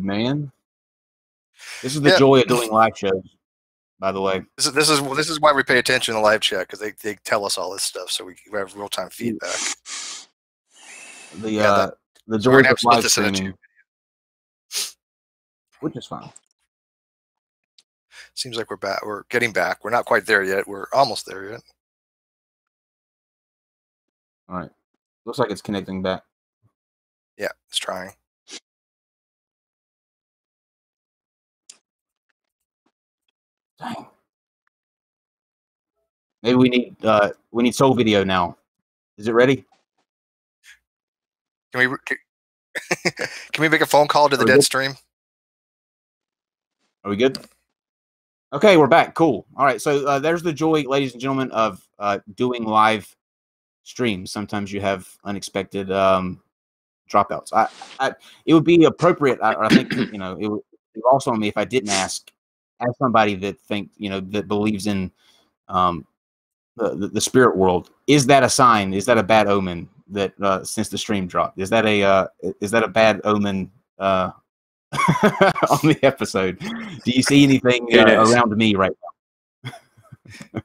man. This is the Yeah. joy of doing live shows, by the way. This is why we pay attention to live chat, because they tell us all this stuff, so we have real time feedback. The So joys we're gonna have of to split live this into streaming, two. which is fine. Seems like we're back. We're getting back. We're not quite there yet. We're almost there yet. All right. Looks like it's connecting back. Yeah, it's trying. Dang. Maybe we need soul video now. Is it ready? Can we make a phone call to the dead stream? Are we good? Okay, we're back. Cool. All right. So there's the joy, ladies and gentlemen, of doing live streams. Sometimes you have unexpected dropouts. It would be appropriate. I think it would be also on me if I didn't ask somebody that that believes in the spirit world. Is that a sign? Is that a bad omen that since the stream dropped? Is that a bad omen on the episode? Do you see anything around me right now?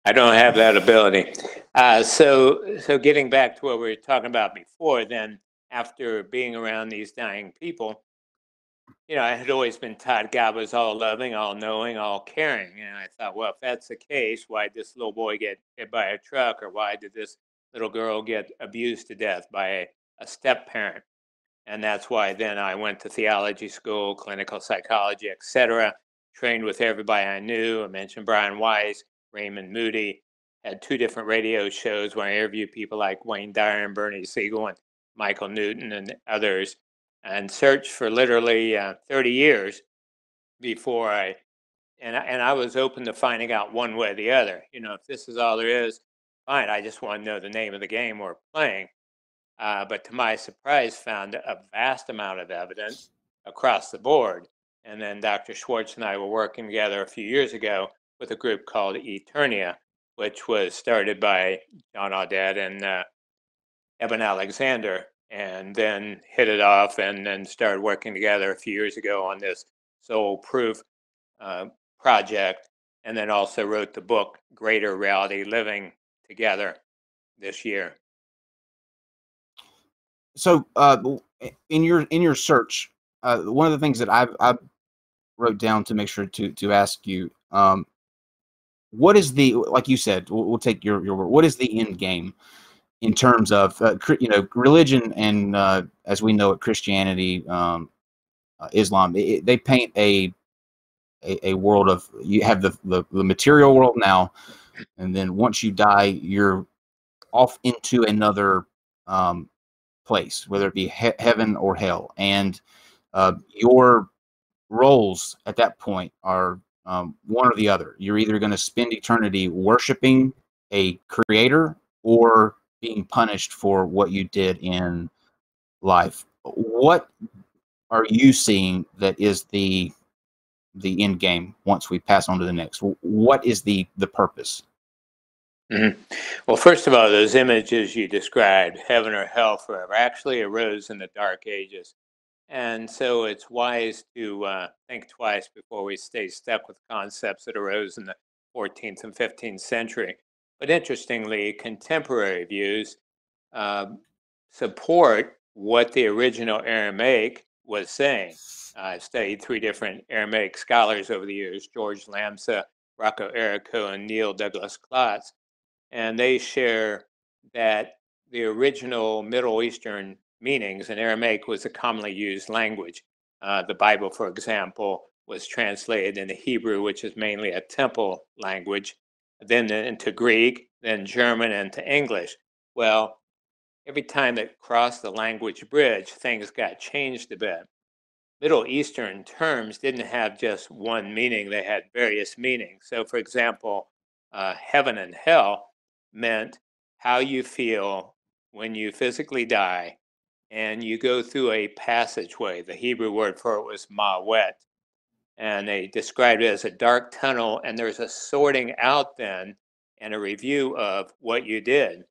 I don't have that ability. So getting back to what we were talking about before, then after being around these dying people, I had always been taught God was all loving, all knowing, all caring. And I thought, well, if that's the case, why did this little boy get hit by a truck? Or why did this little girl get abused to death by a step parent? And that's why then I went to theology school, clinical psychology, etc. Trained with everybody I knew. I mentioned Brian Weiss, Raymond Moody. Had 2 different radio shows where I interviewed people like Wayne Dyer and Bernie Siegel and Michael Newton and others, and searched for literally 30 years before I was open to finding out one way or the other. If this is all there is, fine. I just want to know the name of the game we're playing. But to my surprise, found a vast amount of evidence across the board. And then Dr. Schwartz and I were working together a few years ago with a group called Eternia, which was started by John Audette and Eben Alexander, and then hit it off and then started working together a few years ago on this Soul Proof project, and then also wrote the book Greater Reality Living together this year. So in your search, one of the things that I wrote down to make sure to ask you, what is the, like you said, we'll take your word, what is the end game in terms of religion and as we know it, Christianity, Islam, they paint a world of, you have the material world now, and then once you die, you're off into another place, whether it be heaven or hell, and your roles at that point are one or the other. You're either going to spend eternity worshiping a creator or being punished for what you did in life. What are you seeing that is the end game once we pass on to the next? What is the purpose? Mm-hmm. Well, first of all, those images you described, heaven or hell forever, actually arose in the Dark Ages. And so it's wise to think twice before we stay stuck with concepts that arose in the 14th and 15th century. But interestingly, contemporary views support what the original Aramaic was saying. I've studied 3 different Aramaic scholars over the years, George Lamsa, Rocco Errico, and Neil Douglas Klotz. And they share that the original Middle Eastern meanings, and Aramaic was a commonly used language. The Bible, for example, was translated into Hebrew, which is mainly a temple language, then into Greek, then German, and to English. Well, every time it crossed the language bridge, things got changed a bit. Middle Eastern terms didn't have just one meaning, they had various meanings. So, for example, heaven and hell meant how you feel when you physically die and you go through a passageway. The Hebrew word for it was ma'wet. And they described it as a dark tunnel, and there's a sorting out then and a review of what you did.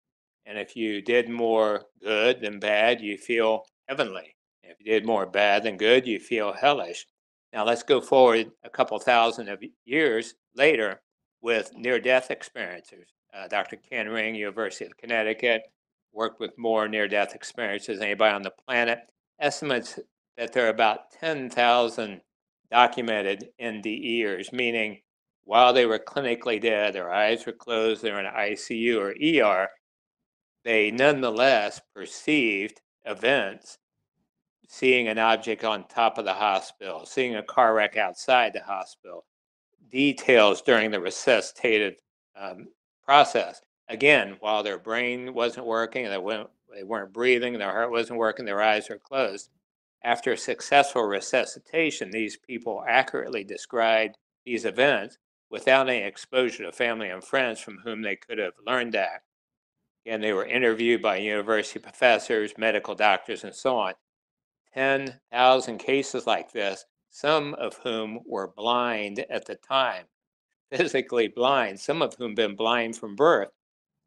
And if you did more good than bad, you feel heavenly. If you did more bad than good, you feel hellish. Now let's go forward a couple thousand of years later with near-death experiences. Dr. Ken Ring, University of Connecticut, worked with more near-death experiences than anybody on the planet. Estimates that there are about 10,000 documented NDEers, meaning while they were clinically dead, their eyes were closed, they were in ICU or ER, they nonetheless perceived events, seeing an object on top of the hospital, seeing a car wreck outside the hospital, details during the resuscitative process. Again, while their brain wasn't working, they weren't breathing, their heart wasn't working, their eyes were closed. After successful resuscitation, these people accurately described these events without any exposure to family and friends from whom they could have learned that. And they were interviewed by university professors, medical doctors, and so on. 10,000 cases like this, some of whom were blind at the time, physically blind, some of whom been blind from birth.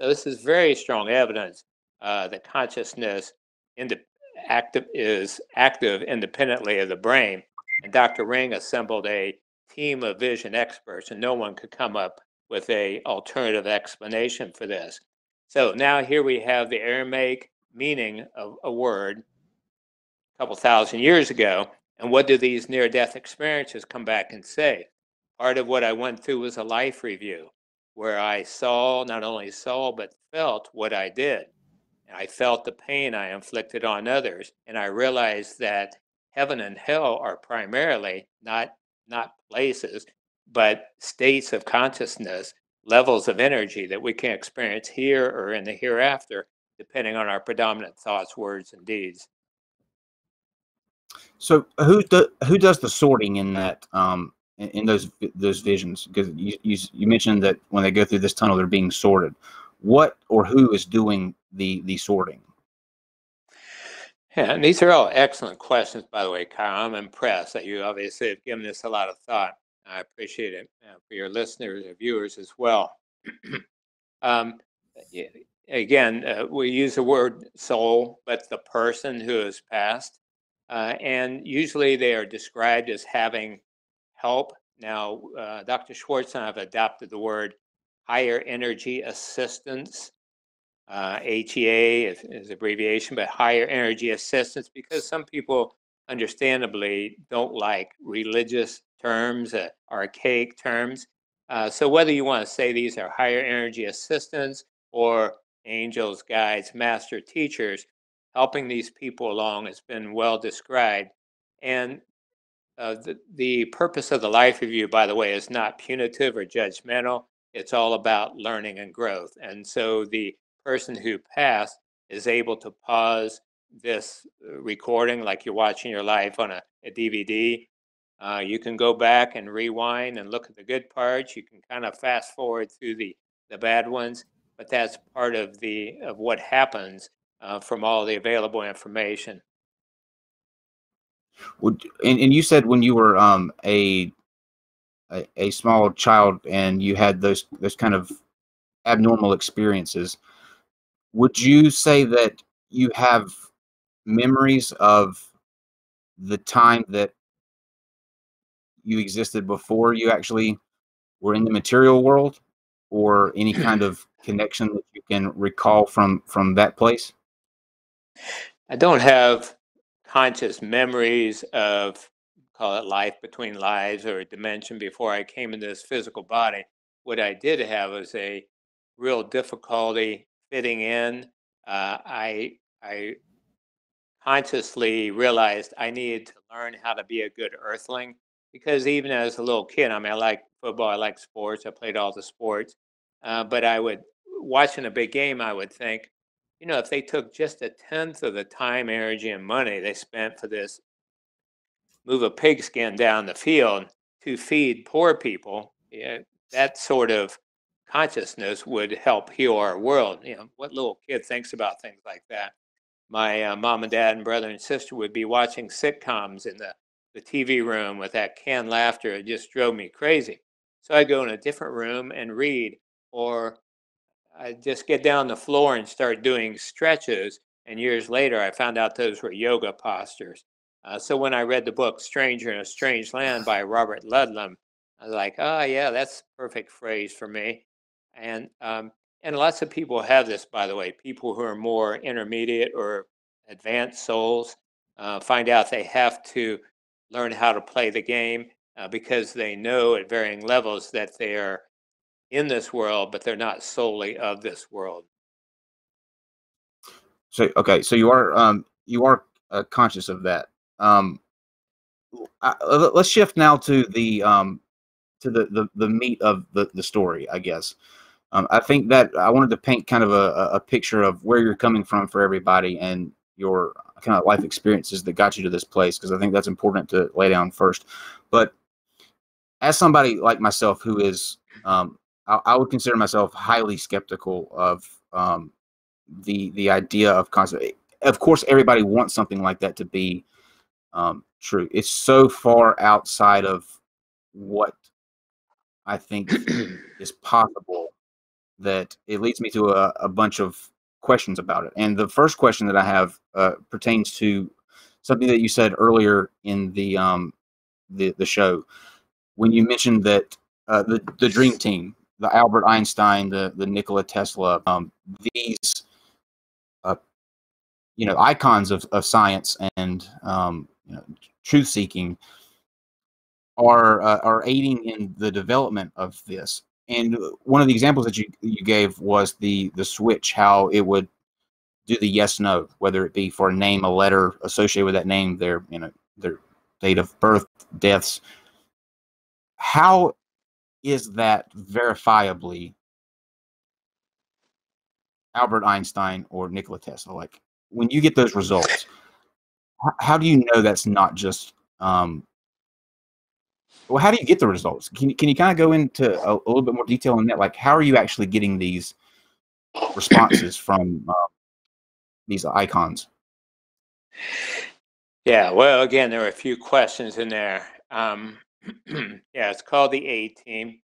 So this is very strong evidence that consciousness is active independently of the brain. And Dr. Ring assembled a team of vision experts, and no one could come up with a alternative explanation for this. So now here we have the Aramaic meaning of a word a couple thousand years ago. And what do these near death experiences come back and say? Part of what I went through was a life review where I not only saw, but felt what I did. And I felt the pain I inflicted on others. And I realized that heaven and hell are primarily not places, but states of consciousness, levels of energy that we can experience here or in the hereafter, depending on our predominant thoughts, words, and deeds. So who does the sorting in that in those visions? Because you mentioned that when they go through this tunnel, they're being sorted. What or who is doing the sorting? Yeah, and these are all excellent questions, by the way, Kyle. I'm impressed that you obviously have given this a lot of thought. I appreciate it for your listeners and viewers as well. um, y- Again, we use the word soul, but the person who has passed, and usually they are described as having help. Now, Dr. Schwartz and I have adopted the word higher energy assistance. HEA is abbreviation, but higher energy assistance, because some people understandably don't like religious terms, archaic terms. So whether you want to say these are higher energy assistants or angels, guides, master teachers, helping these people along has been well described. And the purpose of the life review, by the way, is not punitive or judgmental. It's all about learning and growth. And so the person who passed is able to pause this recording like you're watching your life on a DVD. You can go back and rewind and look at the good parts. You can kind of fast forward through the bad ones, but that's part of what happens from all the available information. And you said when you were a small child and you had those kind of abnormal experiences, would you say that you have memories of the time that you existed before you actually were in the material world, or any kind of connection that you can recall from that place? I don't have conscious memories of, call it life between lives or a dimension before I came into this physical body. What I did have was a real difficulty fitting in. I consciously realized I needed to learn how to be a good earthling, because even as a little kid, I mean, I like football, I like sports, I played all the sports, but I would, watching a big game, I would think, if they took just a tenth of the time, energy, and money they spent for this, move a pigskin down the field to feed poor people, yeah, that sort of consciousness would help heal our world. What little kid thinks about things like that? My mom and dad and brother and sister would be watching sitcoms in the TV room with that canned laughter. It just drove me crazy. So I'd go in a different room and read, or I'd just get down on the floor and start doing stretches And years later, I found out those were yoga postures. So when I read the book Stranger in a Strange Land by Robert Ludlum, I was like, oh, yeah, that's the perfect phrase for me. And, um, and lots of people have this, by the way, people who are more intermediate or advanced souls find out they have to learn how to play the game because they know at varying levels that they are in this world, but they're not solely of this world. So okay, so you are conscious of that. Um, let's shift now to the meat of the story, I guess. I think that I wanted to paint kind of a picture of where you're coming from for everybody and your kind of life experiences that got you to this place, because I think that's important to lay down first. But as somebody like myself who is, I would consider myself highly skeptical of the idea of concept. Of course, everybody wants something like that to be true. It's so far outside of what I think is possible that it leads me to a bunch of questions about it. And the first question that I have pertains to something that you said earlier in the show, when you mentioned that the dream team, the Albert Einstein, the Nikola Tesla, these uh, icons of science and truth seeking are aiding in the development of this. And one of the examples that you gave was the switch, how it would do the yes no, whether it be for a name, a letter associated with that name, their date of birth, deaths. How is that verifiably Albert Einstein or Nikola Tesla? Like, when you get those results, how do you know that's not just well, how do you get the results? Can you kind of go into a little bit more detail on that? Like, how are you actually getting these responses from these icons? Yeah, well, again, there are a few questions in there. Yeah, it's called the A team.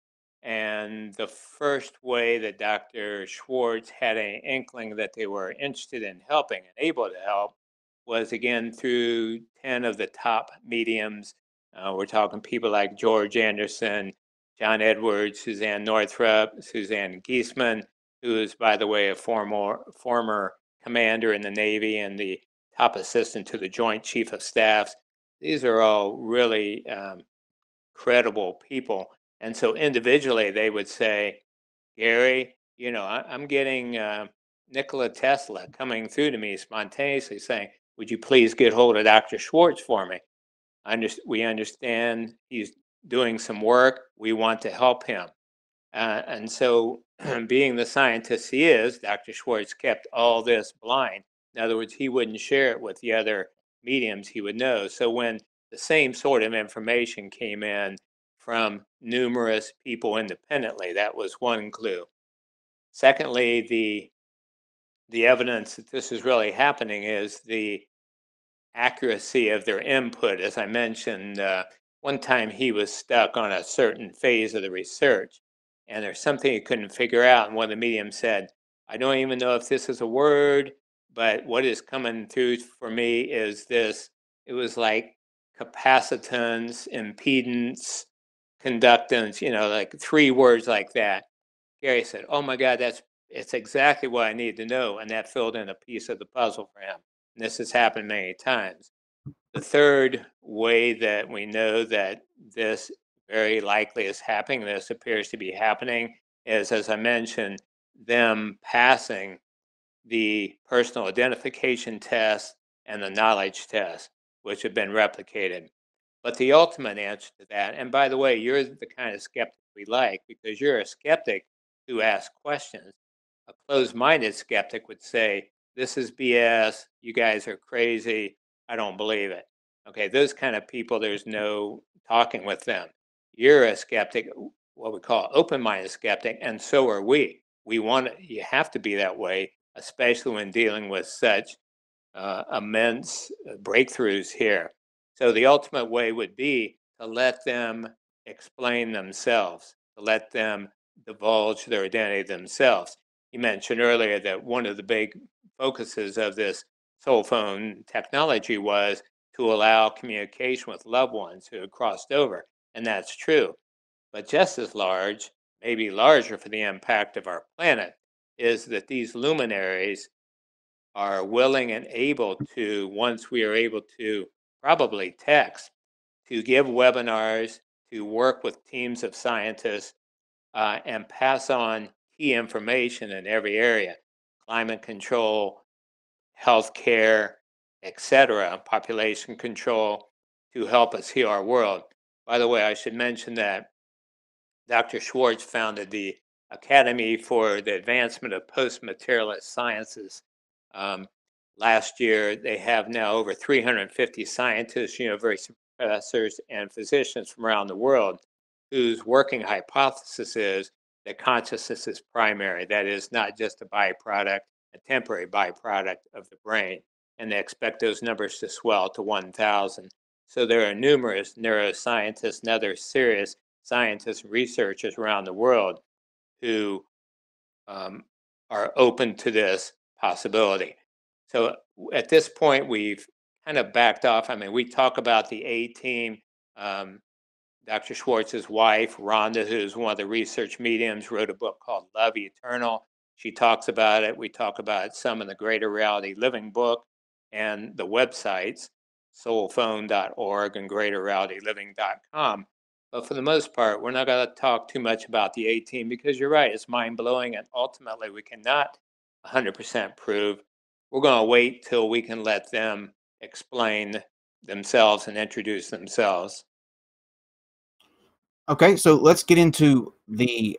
And the first way that Dr. Schwartz had an inkling that they were interested in helping and able to help was again through 10 of the top mediums. We're talking people like George Anderson, John Edwards, Suzanne Northrup, Suzanne Giesman, who is, by the way, a former commander in the Navy and the top assistant to the Joint Chief of Staffs. These are all really credible people. And so individually, they would say, Gary, I'm getting Nikola Tesla coming through to me spontaneously saying, would you please get hold of Dr. Schwartz for me? We understand he's doing some work. We want to help him. And so, being the scientist he is, Dr. Schwartz kept all this blind. In other words, he wouldn't share it with the other mediums he would know. So, when the same sort of information came in from numerous people independently, that was one clue. Secondly, the evidence that this is really happening is the accuracy of their input. As I mentioned, one time he was stuck on a certain phase of the research, and there's something he couldn't figure out. And one of the mediums said, I don't even know if this is a word, but what is coming through for me is this. It was like capacitance, impedance, conductance, like three words like that. Gary said, oh my God, it's exactly what I need to know. And that filled in a piece of the puzzle for him. And this has happened many times. The third way that we know that this very likely is happening, this appears to be happening, is, as I mentioned, them passing the personal identification test and the knowledge test, which have been replicated. But the ultimate answer to that, and by the way, you're the kind of skeptic we like because you're a skeptic who asks questions. A closed minded skeptic would say, this is BS. You guys are crazy. I don't believe it. Okay, those kind of people, there's no talking with them. You're a skeptic, what we call open minded skeptic, and so are we. You have to be that way, especially when dealing with such immense breakthroughs here. So the ultimate way would be to let them explain themselves, to let them divulge their identity themselves. You mentioned earlier that one of the big focuses of this soul phone technology was to allow communication with loved ones who had crossed over. And that's true. But just as large, maybe larger for the impact of our planet, is that these luminaries are willing and able to, once we are able to probably text, to give webinars, to work with teams of scientists, and pass on key information in every area: climate control, healthcare, etc., population control, to help us heal our world. By the way, I should mention that Dr. Schwartz founded the Academy for the Advancement of Post-Materialist Sciences. Um, Last year, they have now over 350 scientists, university professors, and physicians from around the world whose working hypothesis is that consciousness is primary. That is not just a byproduct, a temporary byproduct of the brain. And they expect those numbers to swell to 1,000. So there are numerous neuroscientists and other serious scientists and researchers around the world who um, are open to this possibility. So at this point, we've kind of backed off. I mean, we talk about the A team. Dr. Schwartz's wife, Rhonda, who's one of the research mediums, wrote a book called Love Eternal. She talks about it. We talk about some in the Greater Reality Living book and the websites, soulphone.org and greaterrealityliving.com. But for the most part, we're not going to talk too much about the A team because you're right, it's mind blowing. And ultimately, we cannot 100% prove. We're going to wait till we can let them explain themselves and introduce themselves. Okay, so let's get into the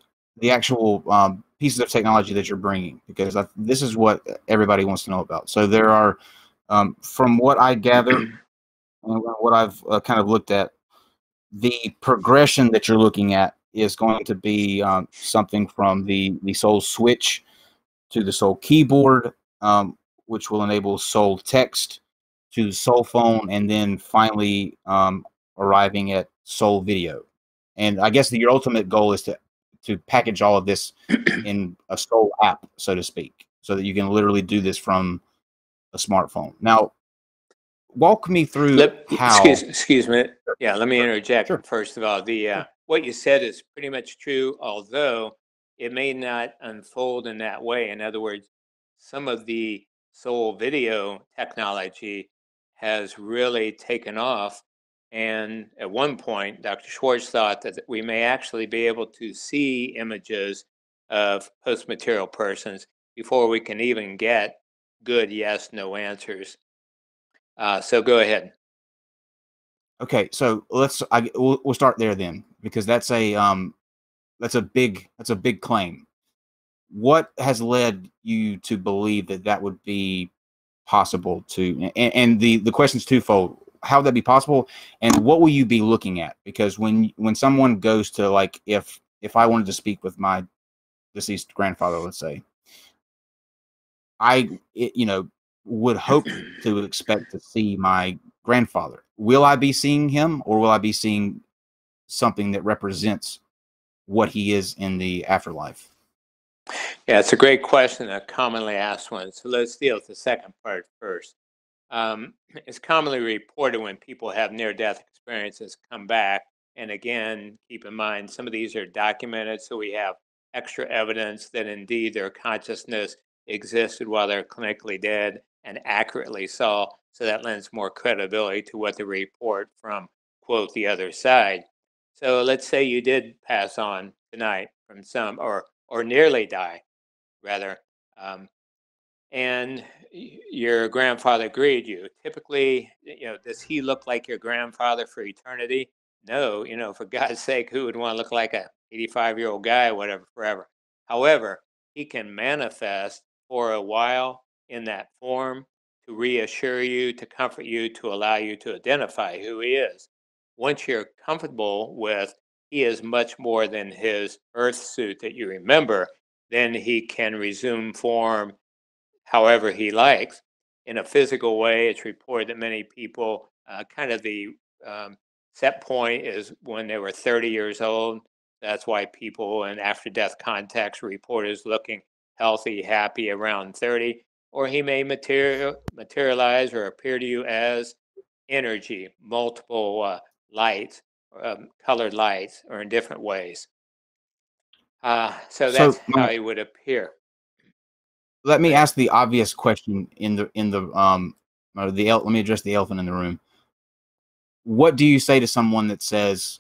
actual pieces of technology that you're bringing, because this is what everybody wants to know about. So there are, from what I gather and what I've kind of looked at, the progression that you're looking at is going to be something from the Soul Switch to the Soul Keyboard, which will enable Soul Text, to the Soul Phone, and then finally arriving at Soul Video. And I guess your ultimate goal is to package all of this in a Soul app, so to speak, so that you can literally do this from a smartphone. Now, walk me through how. Excuse me. Yeah, let me interject. Sure. First of all, what you said is pretty much true, although it may not unfold in that way. In other words, some of the soul video technology has really taken off. And at one point, Dr. Schwartz thought that we may actually be able to see images of post-material persons before we can even get good yes, no answers. So go ahead. Okay, so we'll start there then, because that's a big claim. What has led you to believe that that would be possible to? And the question's twofold: how would that be possible, and what will you be looking at? Because when someone goes to, like, if I wanted to speak with my deceased grandfather, let's say, would hope to expect to see my grandfather. Will I be seeing him, or will I be seeing something that represents what he is in the afterlife? Yeah, it's a great question, a commonly asked one. So let's deal with the second part first. It's commonly reported when people have near-death experiences come back, and again, keep in mind, some of these are documented, so we have extra evidence that indeed their consciousness existed while they're clinically dead and accurately saw, so that lends more credibility to what they report from, quote, the other side. So let's say you did pass on tonight from some, or nearly die, rather. And your grandfather greeted you. Typically, does he look like your grandfather for eternity? No, for God's sake, who would want to look like a 85-year-old guy or whatever forever? However, he can manifest for a while in that form to reassure you, to comfort you, to allow you to identify who he is. Once you're comfortable with he is much more than his earth suit that you remember, then he can resume form however he likes. In a physical way, it's reported that many people, kind of the set point is when they were 30 years old. That's why people in after death context report as looking healthy, happy around 30. or he may materialize or appear to you as energy, multiple lights, colored lights, or in different ways. So that's So how he would appear. let Go me ahead. ask the obvious question let me address the elephant in the room. What do you say to someone that says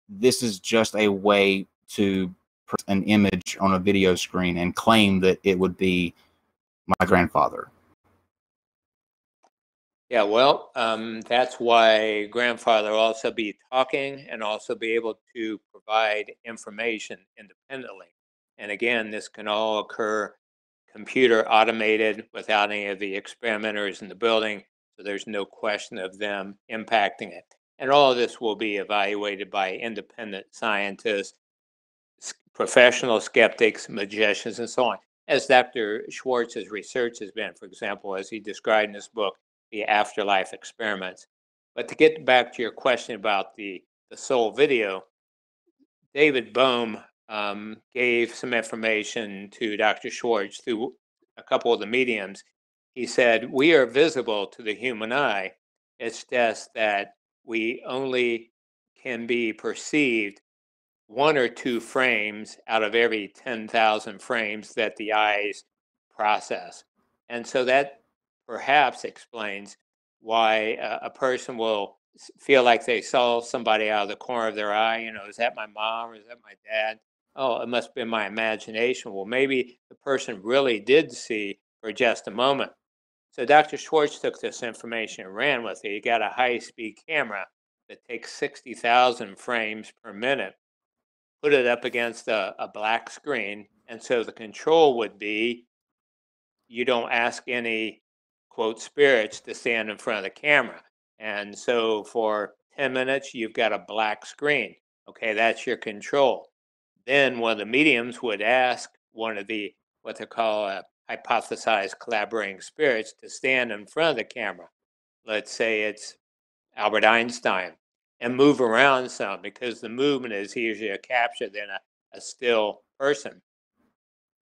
this is just a way to put an image on a video screen and claim that it would be my grandfather? Yeah, well, that's why grandfather also be talking and also be able to provide information independently. And again, this can all occur computer automated without any of the experimenters in the building. So there's no question of them impacting it. And all of this will be evaluated by independent scientists, professional skeptics, magicians, and so on, as Dr. Schwartz's research has been, for example, as he described in his book, The Afterlife Experiments. But to get back to your question about the soul video, David Bohm gave some information to Dr. Schwartz through a couple of the mediums. He said, we are visible to the human eye. It's just that we only can be perceived one or two frames out of every 10,000 frames that the eyes process. And so that perhaps explains why a person will feel like they saw somebody out of the corner of their eye. You know, is that my mom or is that my dad? Oh, it must be my imagination. Well, maybe the person really did see for just a moment. So Dr. Schwartz took this information and ran with it. He got a high-speed camera that takes 60,000 frames per minute, put it up against a black screen. And so the control would be you don't ask any quote spirits to stand in front of the camera. And so for 10 minutes, you've got a black screen. Okay, that's your control. Then one of the mediums would ask one of the what they call hypothesized collaborating spirits to stand in front of the camera. Let's say it's Albert Einstein, and move around some because the movement is easier to capture than a still person.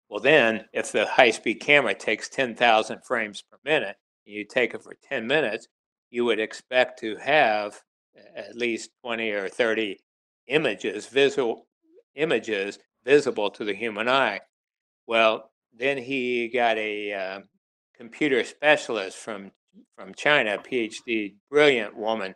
Well, then, if the high speed camera takes 10,000 frames per minute, and you take it for 10 minutes, you would expect to have at least 20 or 30 visual images visible to the human eye. Well, then he got a computer specialist from China, a PhD, brilliant woman,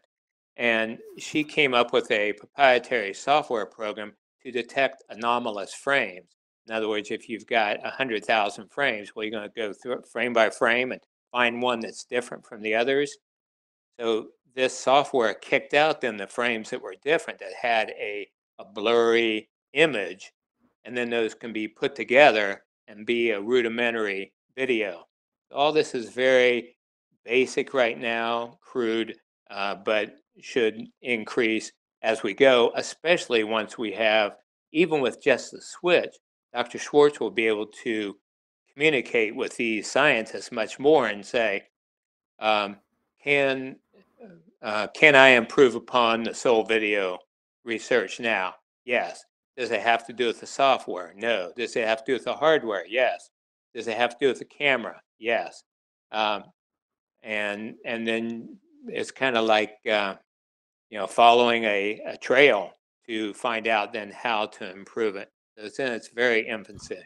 and she came up with a proprietary software program to detect anomalous frames. In other words, if you've got 100,000 frames, well, you're going to go through it frame by frame and find one that's different from the others. So this software kicked out then the frames that were different, that had a blurry image, and then those can be put together and be a rudimentary video. All this is very basic right now, crude, but should increase as we go, especially once we have, even with just the switch, Dr. Schwartz will be able to communicate with these scientists much more and say, um, can can I improve upon the soul video research now? Yes. Does it have to do with the software? No. Does it have to do with the hardware? Yes. Does it have to do with the camera? Yes. Um, and then it's kind of like following a trail to find out then how to improve it. So it's in its very infancy.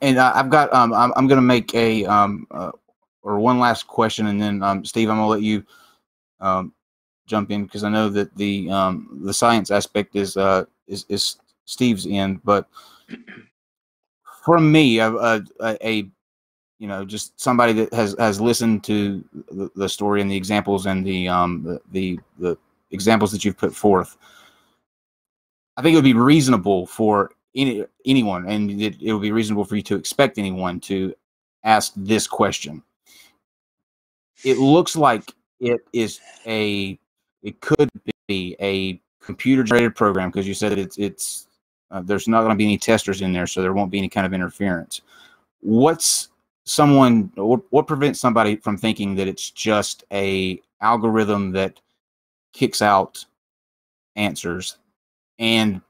And I've got I'm going to make a or one last question, and then Steve, I'm going to let you jump in because I know that the science aspect is Steve's end, but for me, just somebody that has listened to the story and the examples and the examples that you've put forth, I think it would be reasonable for anyone, and it would be reasonable for you to expect anyone to ask this question. It looks like it could be a computer generated program because you said that it's there's not going to be any testers in there, so there won't be any kind of interference. What prevents somebody from thinking that it's just a algorithm that kicks out answers and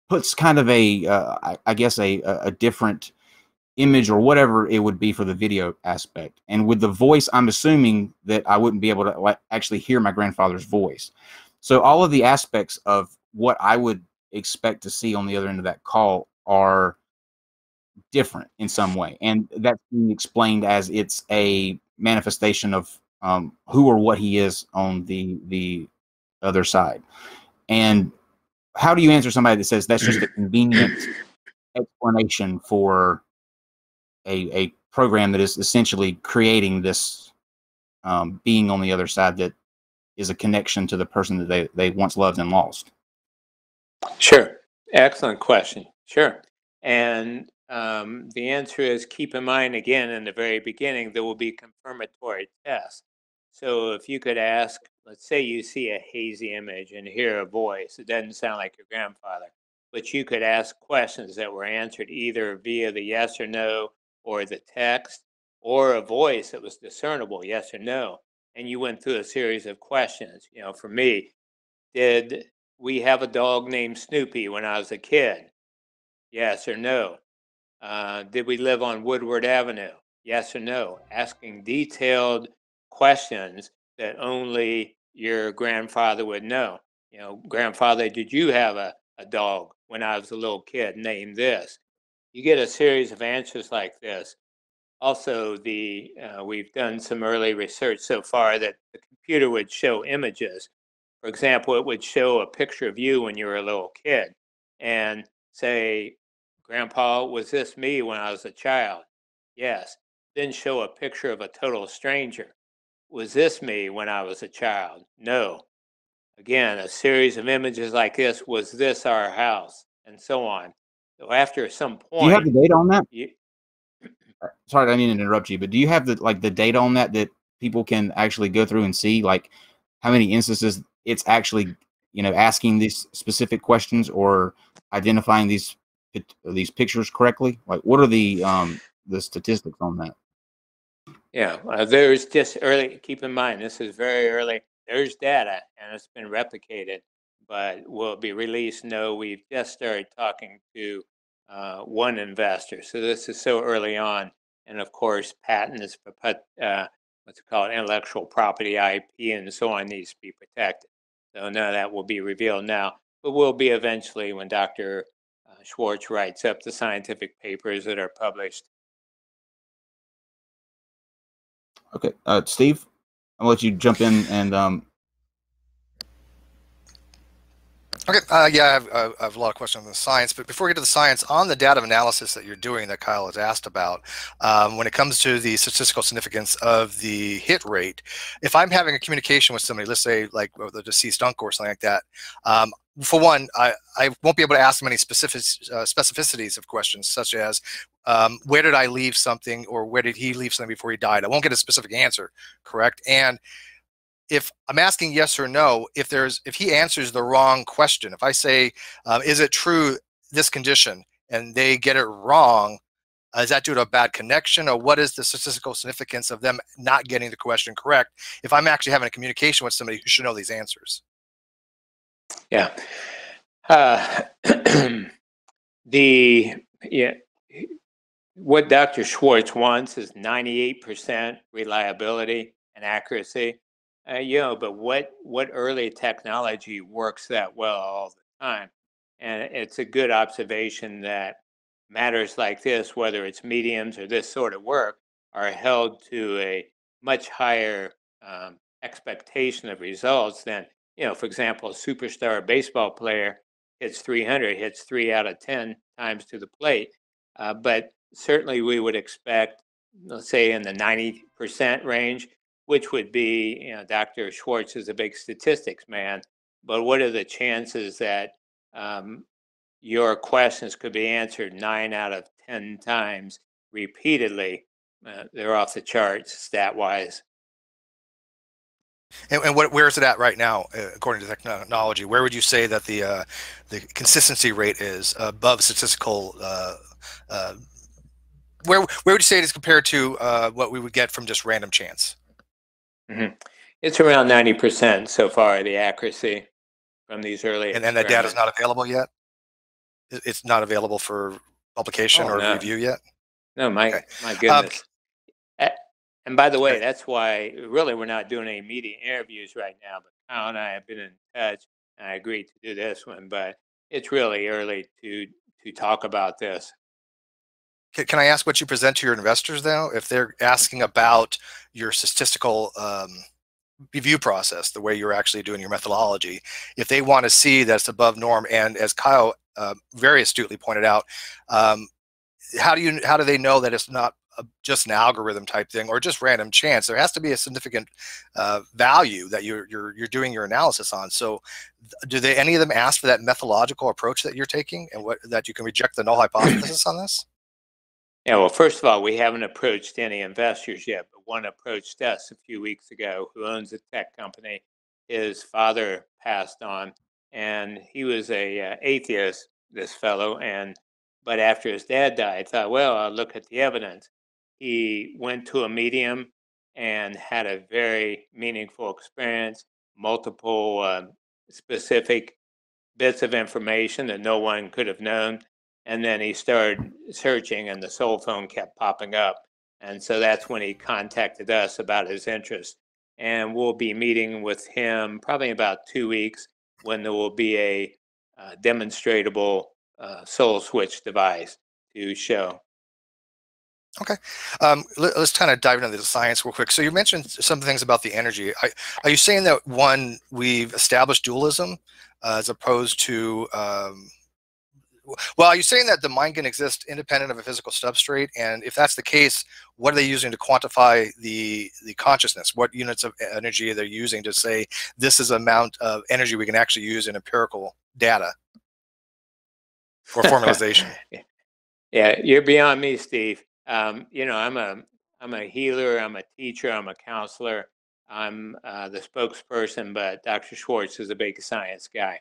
puts kind of a, I guess a different image or whatever it would be for the video aspect. And with the voice, I'm assuming that I wouldn't be able to like actually hear my grandfather's voice. So all of the aspects of what I would expect to see on the other end of that call are different in some way, and that's being explained as it's a manifestation of who or what he is on the other side. And how do you answer somebody that says that's just a convenient explanation for a program that is essentially creating this being on the other side that is a connection to the person that they once loved and lost? Sure. Excellent question. Sure. And the answer is keep in mind again in the very beginning, there will be confirmatory tests. So if you could ask, let's say you see a hazy image and hear a voice, it doesn't sound like your grandfather, but you could ask questions that were answered either via the yes or no or the text or a voice that was discernible, yes or no. And you went through a series of questions. You know, for me, did we have a dog named Snoopy when I was a kid? Yes or no? Did we live on Woodward Avenue? Yes or no? Asking detailed questions that only your grandfather would know. You know, grandfather, did you have a dog when I was a little kid named this? You get a series of answers like this. Also, we've done some early research so far that the computer would show images. For example, it would show a picture of you when you were a little kid and say, Grandpa, was this me when I was a child? Yes. Then show a picture of a total stranger. Was this me when I was a child? No. Again, a series of images like this. Was this our house? And so on. So after some Do you have point, the data on that? you, Sorry, I didn't interrupt you, but do you have the data on that that people can actually go through and see, like how many instances it's actually, asking these specific questions or identifying these pictures correctly? Like, what are the statistics on that? Yeah, there's just early, keep in mind, this is very early. There's data and it's been replicated, but will it be released? No, we've just started talking to one investor. So this is so early on. And of course, patent is, what's it called, intellectual property, IP, and so on needs to be protected. So none of that will be revealed now, but will be eventually when Dr. Schwartz writes up the scientific papers that are published. Okay, Steve, I'll let you jump in and Okay, yeah, I have a lot of questions on the science, but before we get to the science, on the data analysis that you're doing that Kyle has asked about, when it comes to the statistical significance of the hit rate, if I'm having a communication with somebody, let's say like with a deceased uncle or something like that, for one, I won't be able to ask them any specificities of questions, such as where did I leave something or where did he leave something before he died? I won't get a specific answer, correct? And if I'm asking yes or no, if he answers the wrong question, if I say, is it true this condition, and they get it wrong, is that due to a bad connection, or what is the statistical significance of them not getting the question correct if I'm actually having a communication with somebody who should know these answers? Yeah. Yeah, what Dr. Schwartz wants is 98% reliability and accuracy. But what early technology works that well all the time? And it's a good observation that matters like this, whether it's mediums or this sort of work, are held to a much higher expectation of results than, for example, a superstar baseball player hits 300, hits 3 out of 10 times to the plate. But certainly we would expect, let's say, in the 90% range, which would be, Dr. Schwartz is a big statistics man, but what are the chances that your questions could be answered 9 out of 10 times repeatedly? They're off the charts stat wise. And where is it at right now, according to technology? Where would you say that the consistency rate is above statistical? Where would you say it is compared to what we would get from just random chance? Mm-hmm. It's around 90% so far, the accuracy from these early and that data is not available yet? It's not available for publication or no. review yet? No, my Okay. goodness. And by the way, Okay. that's why really we're not doing any media interviews right now. But Kyle and I have been in touch, and I agreed to do this one. But it's really early to talk about this. Can I ask what you present to your investors now? If they're asking about your statistical review process, the way you're actually doing your methodology, if they want to see that's above norm, and as Kyle very astutely pointed out, how do they know that it's not just an algorithm type thing or just random chance? There has to be a significant value that you're doing your analysis on. So do any of them ask for that methodological approach that you're taking, and that you can reject the null hypothesis on this? Yeah, well, first of all, we haven't approached any investors yet, but one approached us a few weeks ago who owns a tech company. His father passed on, and he was a atheist, this fellow. But after his dad died, thought, well, I'll look at the evidence. He went to a medium and had a very meaningful experience, multiple specific bits of information that no one could have known. And then he started searching, and the soul phone kept popping up. And so that's when he contacted us about his interest. And we'll be meeting with him probably in about 2 weeks, when there will be a demonstratable soul switch device to show. Okay. Let's kind of dive into the science real quick. So you mentioned some things about the energy. Are you saying that, one, we've established dualism as opposed to, well, are you saying that the mind can exist independent of a physical substrate? And if that's the case, what are they using to quantify the consciousness? What units of energy are they using to say this is the amount of energy we can actually use in empirical data or formalization? Yeah, you're beyond me, Steve. You know, I'm a healer, I'm a teacher, I'm a counselor, I'm the spokesperson, but Dr. Schwartz is a big science guy,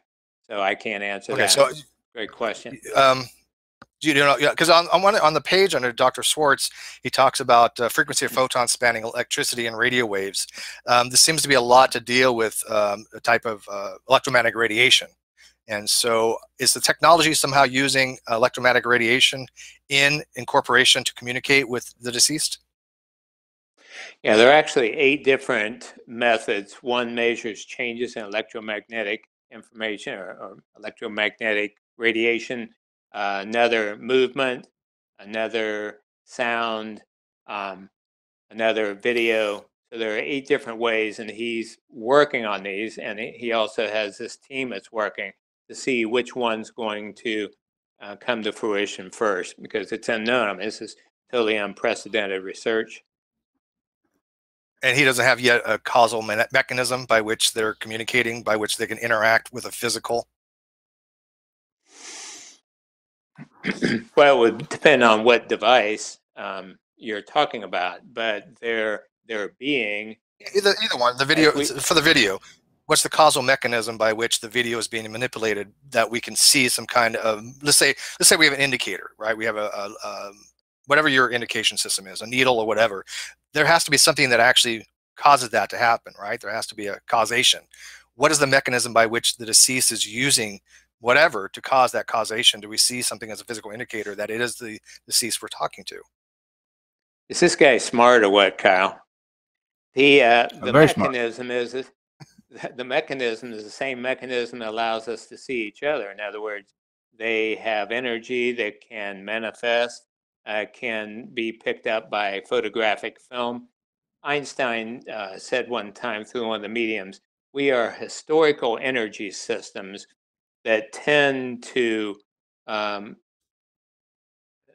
so I can't answer Okay, that. so Great question. you know, yeah, because on the page under Dr. Schwartz, he talks about frequency of photons spanning electricity and radio waves. This seems to be a lot to deal with a type of electromagnetic radiation. And so is the technology somehow using electromagnetic radiation in incorporation to communicate with the deceased? Yeah, there are actually 8 different methods. One measures changes in electromagnetic information or electromagnetic radiation, another movement, another sound, um, another video. So there are 8 different ways, and he's working on these. And he also has this team that's working to see which one's going to come to fruition first, because it's unknown. I mean, this is totally unprecedented research. And he doesn't have yet a causal mechanism by which they're communicating, by which they can interact with a physical. Well, it would depend on what device you're talking about, but they're being Either one. The video, we, for the video, what's the causal mechanism by which the video is being manipulated that we can see some kind of, let's say we have an indicator, right? We have a whatever your indication system is, a needle or whatever. There has to be something that actually causes that to happen, right? There has to be a causation. What is the mechanism by which the deceased is using whatever to cause that causation? Do we see something as a physical indicator that it is the deceased we're talking to? Is this guy smart or what, Kyle? The Very smart. mechanism is the mechanism is the same mechanism that allows us to see each other. In other words, they have energy that can manifest, can be picked up by photographic film. Einstein said one time through one of the mediums, we are historical energy systems that tend to um,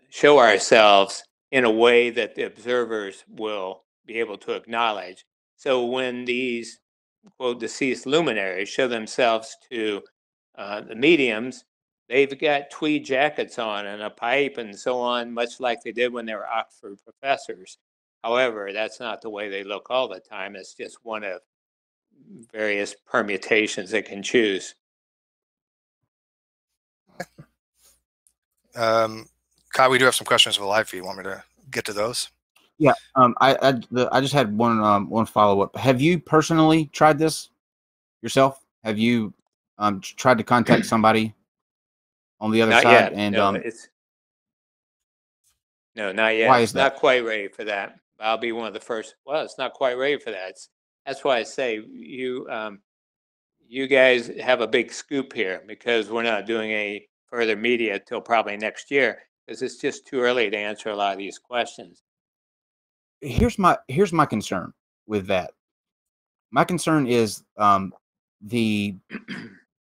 show ourselves in a way that the observers will be able to acknowledge. So when these quote deceased luminaries show themselves to the mediums, they've got tweed jackets on and a pipe and so on, much like they did when they were Oxford professors. However, that's not the way they look all the time. It's just one of various permutations they can choose. Kai, we do have some questions for the live feed. Want me to get to those? Yeah. I just had one follow up. Have you personally tried this yourself? Have you tried to contact somebody? on the other Not side, yet. and No, not yet. why is It's that? not quite ready for that. I'll be one of the first. Well, it's not quite ready for that. That's why I say you guys have a big scoop here because we're not doing any further media till probably next year because it's just too early to answer a lot of these questions. Here's my concern with that. My concern is the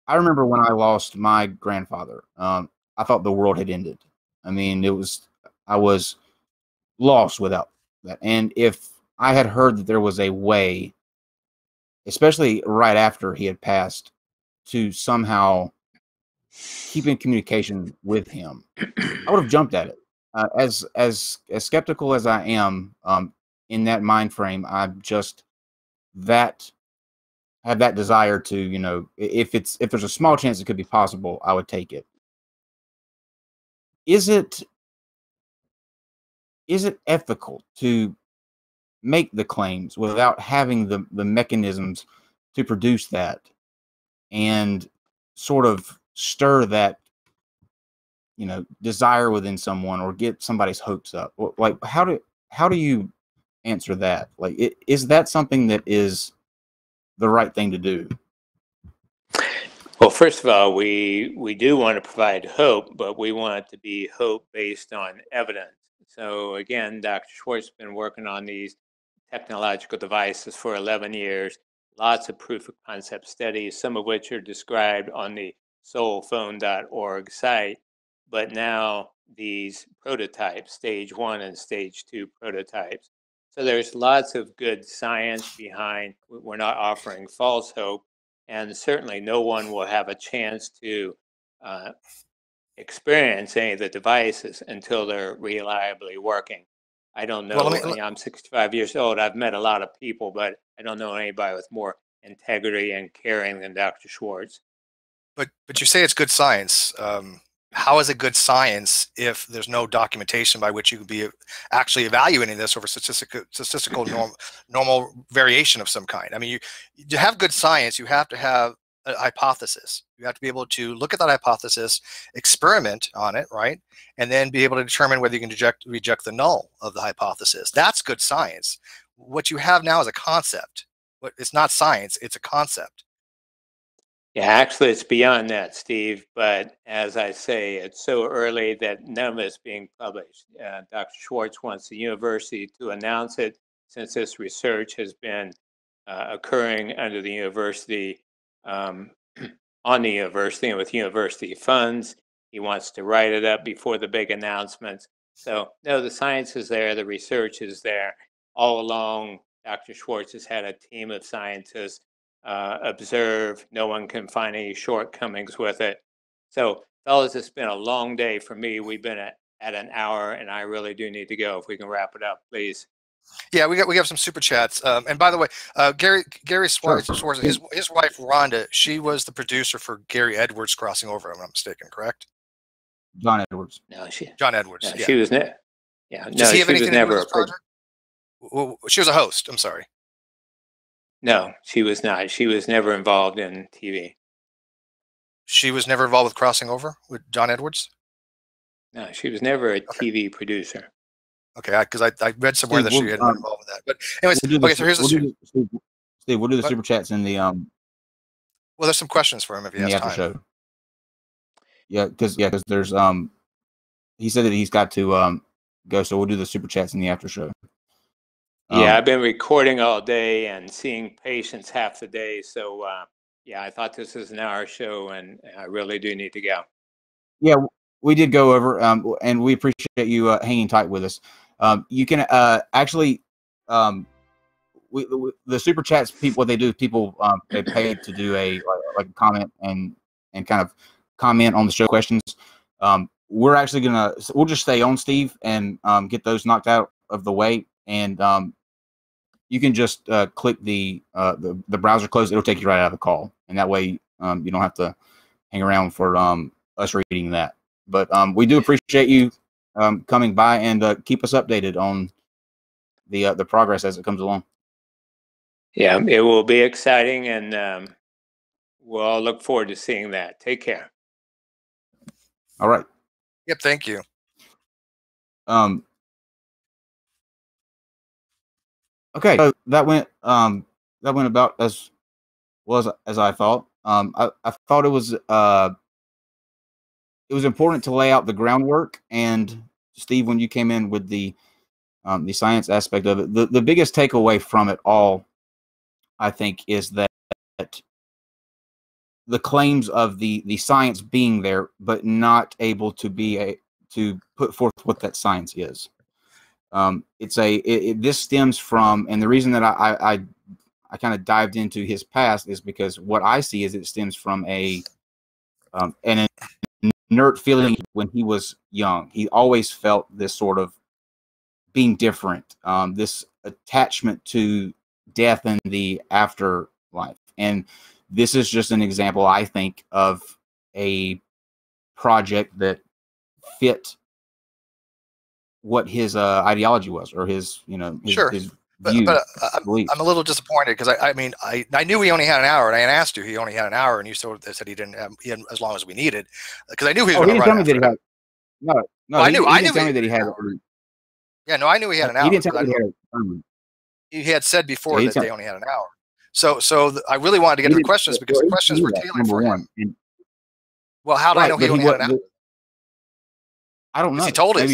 I remember when I lost my grandfather. I thought the world had ended. I mean, I was lost without that. And if I had heard that there was a way, especially right after he had passed, to somehow keep in communication with him, I would have jumped at it. As skeptical as I am, in that mind frame, I'm just that have that desire to, if there's a small chance it could be possible, I would take it. Is it ethical to make the claims without having the mechanisms to produce that and sort of stir that desire within someone or get somebody's hopes up? Like how do you answer that? Like, is that something that is the right thing to do? Well, first of all, we do want to provide hope, but we want it to be hope based on evidence. So again, Dr. Schwartz has been working on these technological devices for 11 years, lots of proof of concept studies, some of which are described on the soulphone.org site. But now these prototypes, stage 1 and stage 2 prototypes. So there's lots of good science behind. We're not offering false hope. And certainly no one will have a chance to uh, experience any of the devices until they're reliably working. I don't Well, know. I'm 65 years old. I've met a lot of people, but I don't know anybody with more integrity and caring than Dr. Schwartz. but you say it's good science. How is it good science if there's no documentation by which you could be actually evaluating this over statistical normal variation of some kind? I mean, to have good science, you have to have a hypothesis. You have to be able to look at that hypothesis, experiment on it, right, and then be able to determine whether you can reject the null of the hypothesis. That's good science. What you have now is a concept. It's not science; it's a concept. Yeah, actually, it's beyond that, Steve. But as I say, it's so early that none of it's being published. Dr. Schwartz wants the university to announce it since this research has been occurring under the university, um, on the university, and with university funds. He wants to write it up before the big announcements. So, no, the science is there, the research is there. All along, Dr. Schwartz has had a team of scientists observe. No one can find any shortcomings with it. So, fellas, it's been a long day for me. We've been at an hour, and I really do need to go. If we can wrap it up, please. Yeah, we have some super chats. And by the way, Gary Schwartz, his wife Rhonda, she was the producer for Gary Edwards crossing over. If I'm not mistaken, correct? John Edwards. No, John Edwards. No, Yeah. she was never. Yeah, Does no, he have she was anything to do with never this project? Well, she was a host. I'm sorry. No, she was not. She was never involved in TV. She was never involved with crossing over with John Edwards. No, she was never a TV producer. Okay, because I read somewhere Steve, that she had been involved with that. But anyways, we'll okay. So here's the Steve, we'll do the super chats in the well. There's some questions for him if he has after time. show. Yeah, because there's he said that he's got to go, so we'll do the super chats in the after show. Yeah, I've been recording all day and seeing patients half the day. So yeah, I thought this was an hour show, and I really do need to go. Yeah, we did go over, and we appreciate you hanging tight with us. You can actually, the super chats. People, what they do is people they pay to do a like a comment and kind of comment on the show questions. We're actually we'll just stay on, Steve, and get those knocked out of the way, and you can just click the browser close. It'll take you right out of the call, and that way you don't have to hang around for us reading that. But we do appreciate you coming by and keep us updated on the progress as it comes along. Yeah, it will be exciting, and we'll all look forward to seeing that. Take care. All right. Yep. Thank you. Okay. So that went about as well as I thought. I thought it was important to lay out the groundwork. And Steve, when you came in with the science aspect of it, the biggest takeaway from it all, I think, is that the claims of the science being there, but not able to to put forth what that science is. This stems from, and the reason that I kind of dived into his past is because what I see is it stems from an inert feeling when he was young. He always felt this sort of being different, this attachment to death and the afterlife. And this is just an example, I think, of a project that fit what his ideology was, or his, Sure. his But view. I'm a little disappointed because I mean I knew he only had an hour, and I asked you he only had an hour, and you said he didn't have as long as we needed, because I knew he was going to run after that. No, Well, he didn't tell me that he had. Yeah, no, I knew he had an hour. He didn't tell me he had said before Yeah, that they only had an hour. So I really wanted to get to the questions, because the questions were tailored for him. Well, how do I know he only had an hour? I don't know. He told us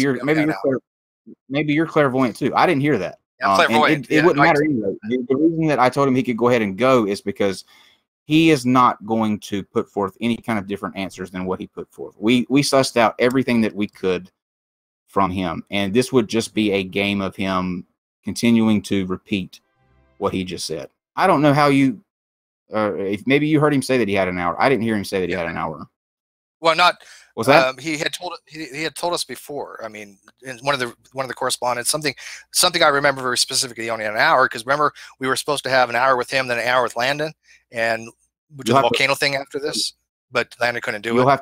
maybe you're clairvoyant too. I didn't hear that. Yeah, I'm clairvoyant. It wouldn't matter anyway. The reason that I told him he could go ahead and go is because he is not going to put forth any kind of different answers than what he put forth. We sussed out everything that we could from him, and this would just be a game of him continuing to repeat what he just said. I don't know how you, if maybe you heard him say that he had an hour. I didn't hear him say that he had an hour. Well, not. Was that he had told us before. I mean, in one of the correspondence, something I remember very specifically. He only had an hour, because remember we were supposed to have an hour with him, then an hour with Landon, and which is a volcano thing after this. But Landon couldn't do it.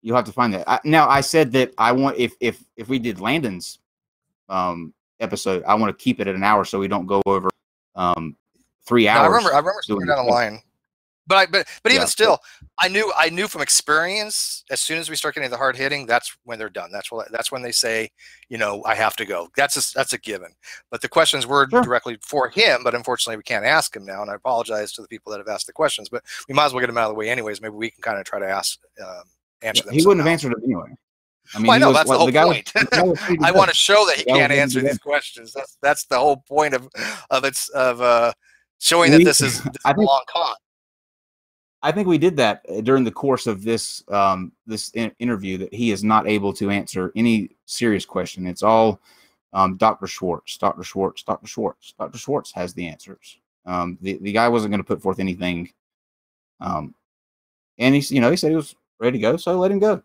You'll have to find that. Now I said that I want, if we did Landon's episode, I want to keep it at an hour so we don't go over 3 hours. I remember doing down the line. But even still, I knew from experience, as soon as we start getting the hard hitting, that's when they're done. That's when they say, I have to go. That's a given. But the questions were directly for him, but unfortunately we can't ask him now. And I apologize to the people that have asked the questions, but we might as well get them out of the way anyways. Maybe we can kind of try to answer them. He wouldn't have answered it anyway. I mean, I know that's the whole point. I want to show that he can't answer these questions. That's the whole point of showing that this is a long con. I think we did that during the course of this interview, that he is not able to answer any serious question. It's all Dr. Schwartz, Dr. Schwartz, Dr. Schwartz. Dr. Schwartz has the answers. The guy wasn't going to put forth anything, and he said he was ready to go, so let him go.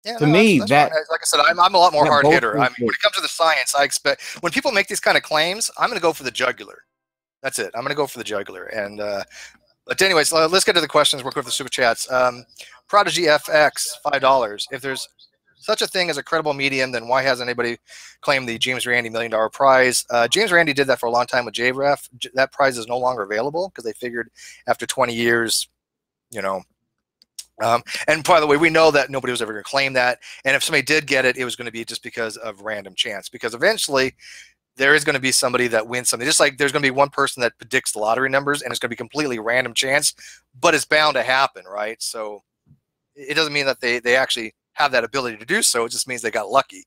Yeah, to me, like I said, I'm a lot more hard hitter. I mean, when it comes to the science, I expect when people make these kind of claims, I'm going to go for the jugular. That's it. I'm going to go for the jugular. And but anyways, let's get to the questions. We'll go for the super chats. Prodigy FX, $5. If there's such a thing as a credible medium, then why hasn't anybody claimed the James Randi $1 million prize? James Randi did that for a long time with JREF. That prize is no longer available because they figured after 20 years, and by the way, we know that nobody was ever going to claim that. And if somebody did get it, it was going to be just because of random chance. Because eventually, there is going to be somebody that wins something. Just like there's going to be one person that predicts the lottery numbers, and it's going to be completely random chance, but it's bound to happen, right? So it doesn't mean that they actually have that ability to do so. It just means they got lucky.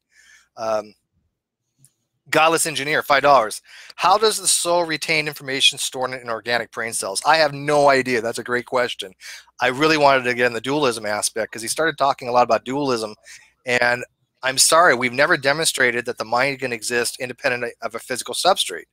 Godless Engineer, $5. How does the soul retain information stored in organic brain cells? I have no idea. That's a great question. I really wanted to get in the dualism aspect because he started talking a lot about dualism, and I'm sorry, we've never demonstrated that the mind can exist independent of a physical substrate.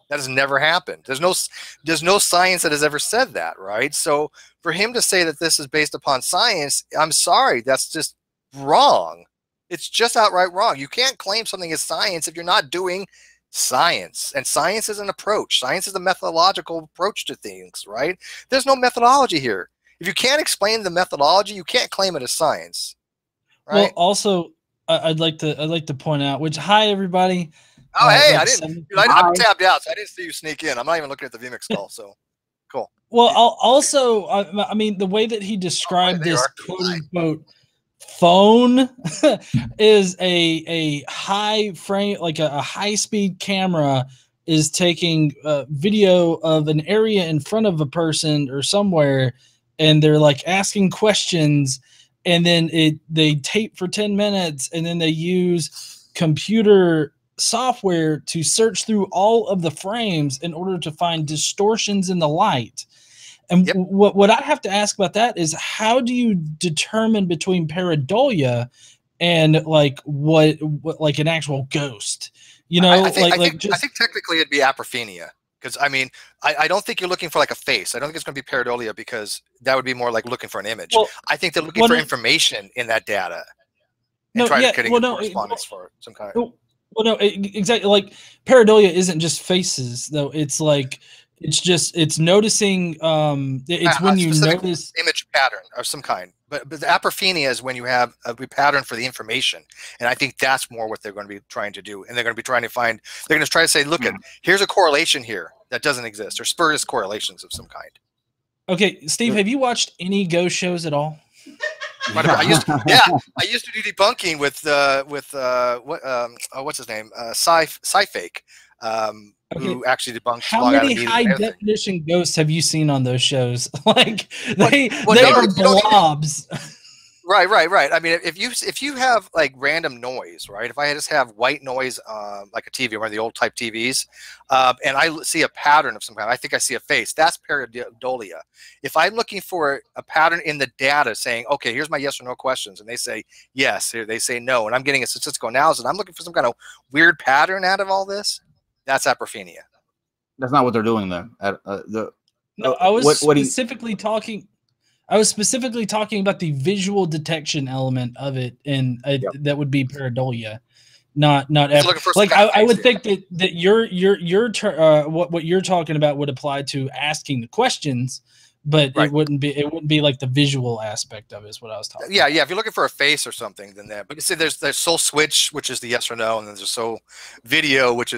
That has never happened. There's no science that has ever said that, right? So for him to say that this is based upon science, I'm sorry, that's just wrong. It's just outright wrong. You can't claim something as science if you're not doing science. And science is an approach. Science is a methodological approach to things, right? There's no methodology here. If you can't explain the methodology, you can't claim it as science. Right? Well, also, I'd like to point out, which, hi everybody. Oh, hey, I'm tabbed out, so I didn't see you sneak in. I'm not even looking at the VMix call, so cool. Well, also, I mean, the way that he described this quote unquote phone is a high frame, like a high speed camera is taking video of an area in front of a person or somewhere, and they're like asking questions, and then they tape for 10 minutes, and then they use computer software to search through all of the frames in order to find distortions in the light. And what I have to ask about that is, how do you determine between pareidolia and like what like an actual ghost? You know, I think just technically it'd be apophenia, because I mean, I don't think you're looking for like a face. I don't think it's going to be pareidolia, because that would be more like looking for an image. Well, I think they're looking for information in that data and trying to create a correspondence for some kind. Well, no, exactly. Like pareidolia isn't just faces, though. It's like it's noticing. It's when you notice image pattern of some kind. But the apophenia is when you have a pattern for the information, and I think that's more what they're going to be trying to do. And they're going to be trying to find. They're going to try to say, look, here's a correlation here that doesn't exist, or spurious correlations of some kind. Okay, Steve, have you watched any ghost shows at all? I used to do debunking with what's his name, Sci-Fake, who actually debunks. How many high definition ghosts have you seen on those shows? Like they are blobs. Right. I mean, if you have like random noise, right? If I just have white noise, like a TV, one of the old type TVs, and I see a pattern of some kind, I think I see a face. That's pareidolia. If I'm looking for a pattern in the data, saying, okay, here's my yes or no questions, and they say yes, or they say no, and I'm getting a statistical analysis, and I'm looking for some kind of weird pattern out of all this, that's apophenia. That's not what they're doing, though. No, I was specifically talking. I was specifically talking about the visual detection element of it, and that would be pareidolia, not like I would think that what you're talking about would apply to asking the questions, but it wouldn't be like the visual aspect of it is what I was talking. Yeah, if you're looking for a face or something, then that. But you see, there's soul switch, which is the yes or no, and then there's soul video, which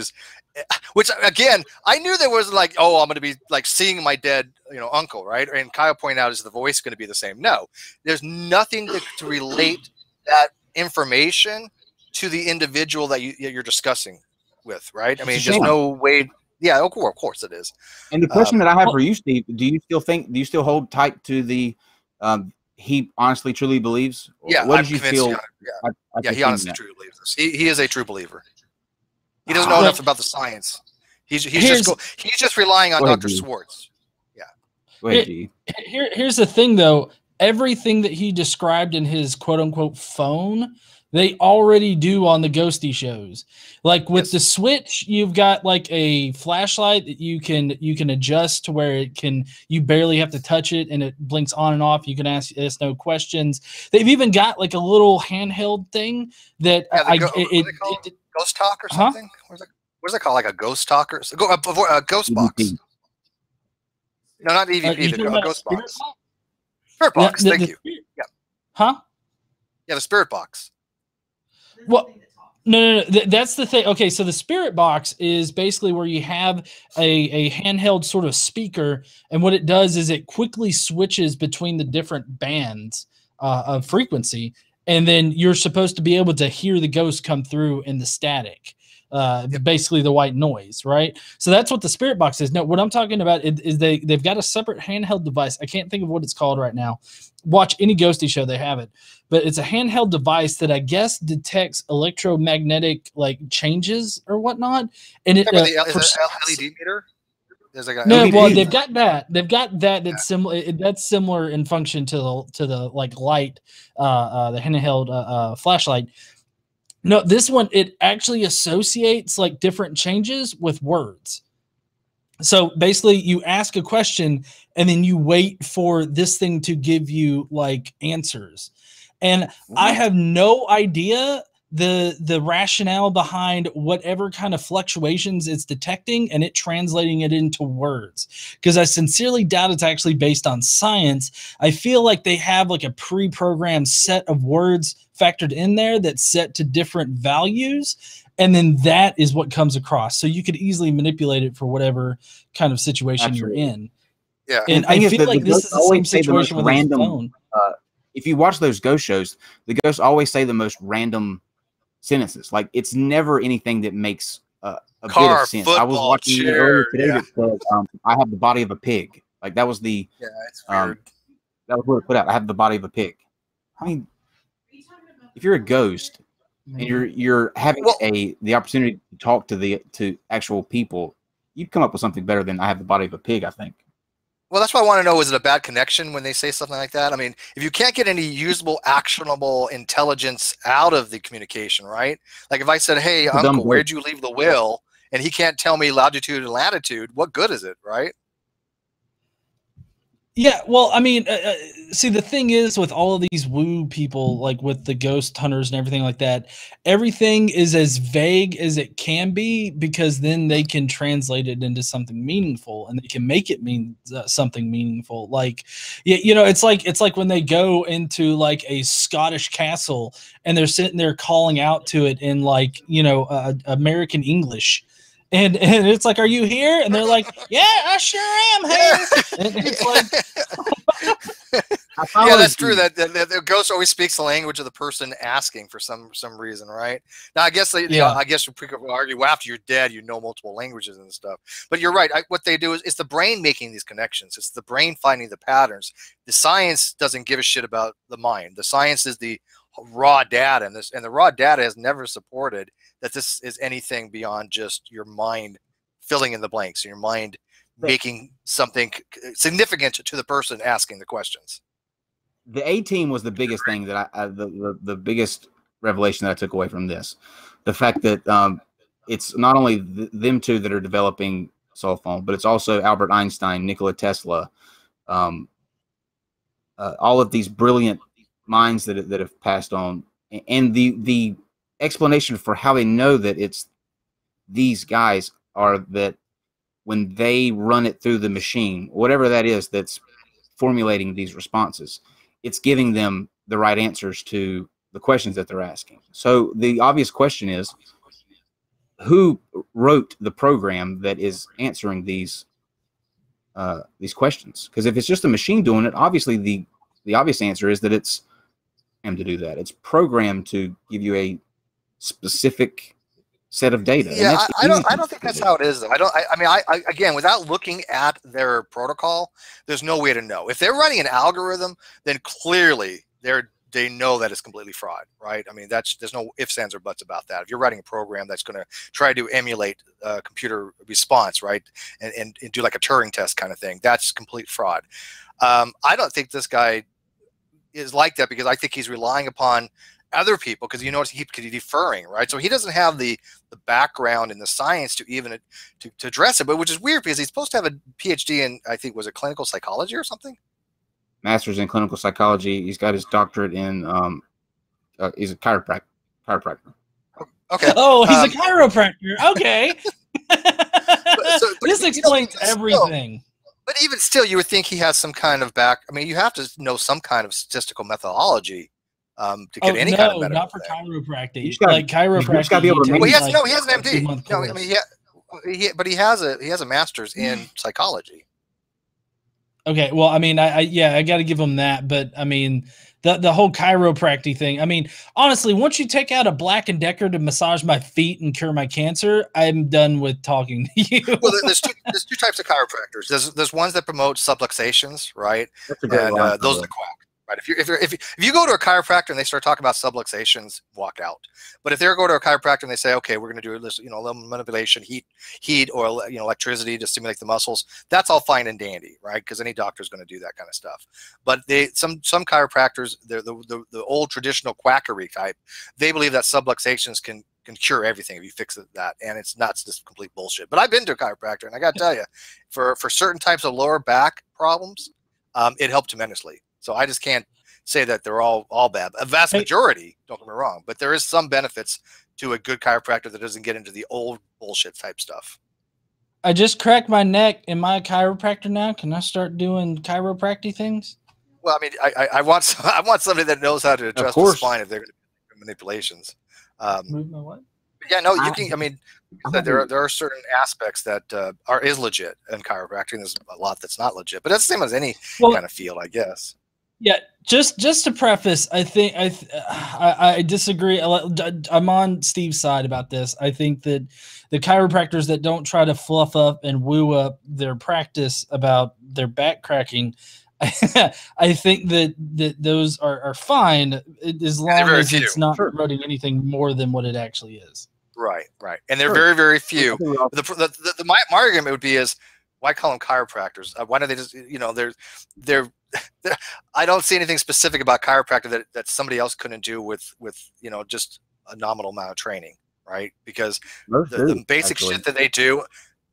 again, I knew there was like, oh, I'm going to be like seeing my dead, uncle, right? And Kyle pointed out, is the voice going to be the same? No, there's nothing to relate that information to the individual that you're discussing with, right? I mean, just no way. Yeah, of course it is. And the question that I have for you, Steve, do you still hold tight to the he honestly truly believes? Yeah, what did you feel? Yeah, he honestly truly believes this. He is a true believer. He doesn't know enough about the science. He's just relying on Dr. Schwartz. Yeah. Go ahead, G. Here's the thing, though. Everything that he described in his quote unquote phone, they already do on the ghosty shows. Like with the switch, you've got like a flashlight that you can adjust to where you barely have to touch it and it blinks on and off. You can ask no questions. They've even got like a little handheld thing that Ghost Talk or something? What is it called? Like a Ghost Talk or a Ghost Box? No, not EVP. The Ghost Box. Spirit Box. Thank you. Yeah. Huh? Yeah, the Spirit Box. Well, no. That's the thing. Okay, so the Spirit Box is basically where you have a handheld sort of speaker, and what it does is it quickly switches between the different bands of frequency. And then you're supposed to be able to hear the ghost come through in the static, basically the white noise, right? So that's what the Spirit Box is. No, what I'm talking about is they've got a separate handheld device. I can't think of what it's called right now. Watch any ghosty show, they have it. But it's a handheld device that I guess detects electromagnetic like changes or whatnot. And it is it an LED meter? They've got that. They've got that. That's similar. That's similar in function to the like light, the handheld flashlight. No, this one it actually associates like different changes with words. So basically, you ask a question and then you wait for this thing to give you like answers. And I have no idea the rationale behind whatever kind of fluctuations it's detecting and it translating it into words, because I sincerely doubt it's actually based on science. I feel like they have like a pre-programmed set of words factored in there that's set to different values, and then that is what comes across, so you could easily manipulate it for whatever kind of situation you're in. Yeah, and I feel like this is the same situation with random phone. if you watch those ghost shows, the ghosts always say the most random sentences. Like it's never anything that makes a bit of sense. I was watching one earlier today that said, "I have the body of a pig." Like that was the it's weird. That was what it put out. I have the body of a pig. I mean, if you're a ghost and you're having the opportunity to talk to actual people, you'd come up with something better than "I have the body of a pig." I think. Well, that's what I want to know. Is it a bad connection when they say something like that? I mean, if you can't get any usable, actionable intelligence out of the communication, right? Like if I said, "Hey, uncle, where'd you leave the will?" and he can't tell me longitude and latitude, what good is it, right? Yeah, well, I mean, see, the thing is with all of these woo people, like with the ghost hunters and everything like that, everything is as vague as it can be because then they can translate it into something meaningful and they can make it mean something meaningful. Like, you know, it's like when they go into like a Scottish castle and they're sitting there calling out to it in like, you know, American English. And it's like, are you here? And they're like, yeah, I sure am here. And it's like, yeah, that's true. That the ghost always speaks the language of the person asking for some reason, right? Now, I guess you know, I guess we could argue, well, after you're dead, you know multiple languages and stuff. But you're right. What they do is it's the brain making these connections. It's the brain finding the patterns. The science doesn't give a shit about the mind. The science is the raw data, and the raw data has never supported that this is anything beyond just your mind filling in the blanks, your mind making something significant to the person asking the questions. The A-Team was the biggest thing that the biggest revelation that I took away from this. The fact that it's not only them two that are developing cell phone, but it's also Albert Einstein, Nikola Tesla, all of these brilliant minds that have passed on, and the explanation for how they know that it's these guys are that when they run it through the machine, whatever that is that's formulating these responses, it's giving them the right answers to the questions that they're asking. So the obvious question is, who wrote the program that is answering these questions? Because if it's just a machine doing it, obviously the obvious answer is that it's programmed to do that. It's programmed to give you a specific set of data. Yeah, I don't think that's how it is, though. I mean, again, without looking at their protocol, there's no way to know. If they're running an algorithm, then clearly they know that it's completely fraud, right? I mean, there's no ifs, ands, or buts about that. If you're writing a program that's going to try to emulate a computer response, right, and do like a Turing test kind of thing, that's complete fraud. I don't think this guy is like that because I think he's relying upon other people, because you notice he could be deferring, right? So he doesn't have the background in the science to even to address it, but which is weird because he's supposed to have a PhD in, I think, was it clinical psychology or something? Master's in clinical psychology. He's got his doctorate in he's a chiropractor. Okay. Oh, he's a chiropractor. Okay. This explains everything. But even still, you would think he has some kind of I mean, you have to know some kind of statistical methodology to get any kind of medical. Not for chiropractic. Like chiropractic. Well, he has an MD. No, I mean, but he has a master's in psychology. Okay, well, I mean, I got to give him that, but I mean, the whole chiropractic thing. I mean, honestly, once you take out a Black and Decker to massage my feet and cure my cancer, I'm done with talking to you. Well, there's two types of chiropractors. There's ones that promote subluxations, right? And those are the quack. Right. If you go to a chiropractor and they start talking about subluxations, walk out. But if they're going to a chiropractor and they say, okay, we're going to do this, you know, a little manipulation, heat, or electricity to stimulate the muscles, that's all fine and dandy, right? Because any doctor is going to do that kind of stuff. But some chiropractors, they're the old traditional quackery type. They believe that subluxations can cure everything if you fix that, and it's not just complete bullshit. But I've been to a chiropractor, and I got to tell you, for certain types of lower back problems, it helped tremendously. So I just can't say that they're all bad. A vast majority, don't get me wrong, but there is some benefits to a good chiropractor that doesn't get into the old bullshit type stuff. I just cracked my neck. Am I a chiropractor now? Can I start doing chiropractic things? Well, I mean, I want somebody that knows how to adjust the spine if they're going to do manipulations. Move my what? Yeah, no, you can. I mean, there are certain aspects that is legit in chiropractic. And there's a lot that's not legit, but that's the same as any kind of field, I guess. Yeah, just to preface, I think I disagree. I'm on Steve's side about this. I think that the chiropractors that don't try to fluff up and woo up their practice about their back cracking, I think that those are fine as long as few. it's not promoting anything more than what it actually is. Right, right, and they're very, very few. My argument would be is, why call them chiropractors? Why don't they just, you know, they're I don't see anything specific about chiropractor that somebody else couldn't do with you know, just a nominal amount of training, right? Because the basic shit that they do,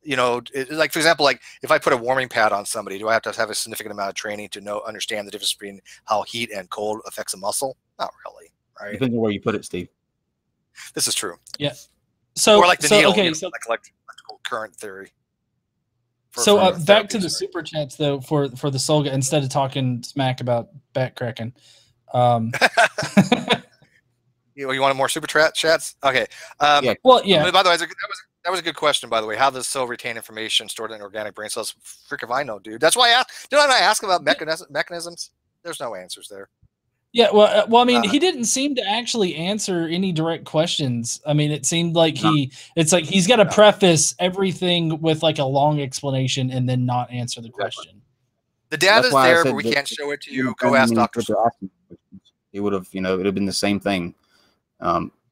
you know, like for example, like if I put a warming pad on somebody, do I have to have a significant amount of training to understand the difference between how heat and cold affects a muscle? Not really, right? Depends on where you put it, Steve. This is true. Yeah. So or like the needle, okay, you know, so like electrical current theory. So back to the super chats though for the Solga, instead of talking smack about back cracking. You want more super chats? Okay. Yeah. Well, yeah. By the way, that was a good question. By the way, how does cell retain information stored in organic brain cells? Frick if I know, dude. That's why I asked. Did I not ask about mechanisms? There's no answers there. Yeah, well, I mean, he didn't seem to actually answer any direct questions. I mean, it seemed like it's like he's got to preface everything with like a long explanation and then not answer the question. The data's there, but we can't show it to you. Go ask doctors. It would have, you know, it would have been the same thing.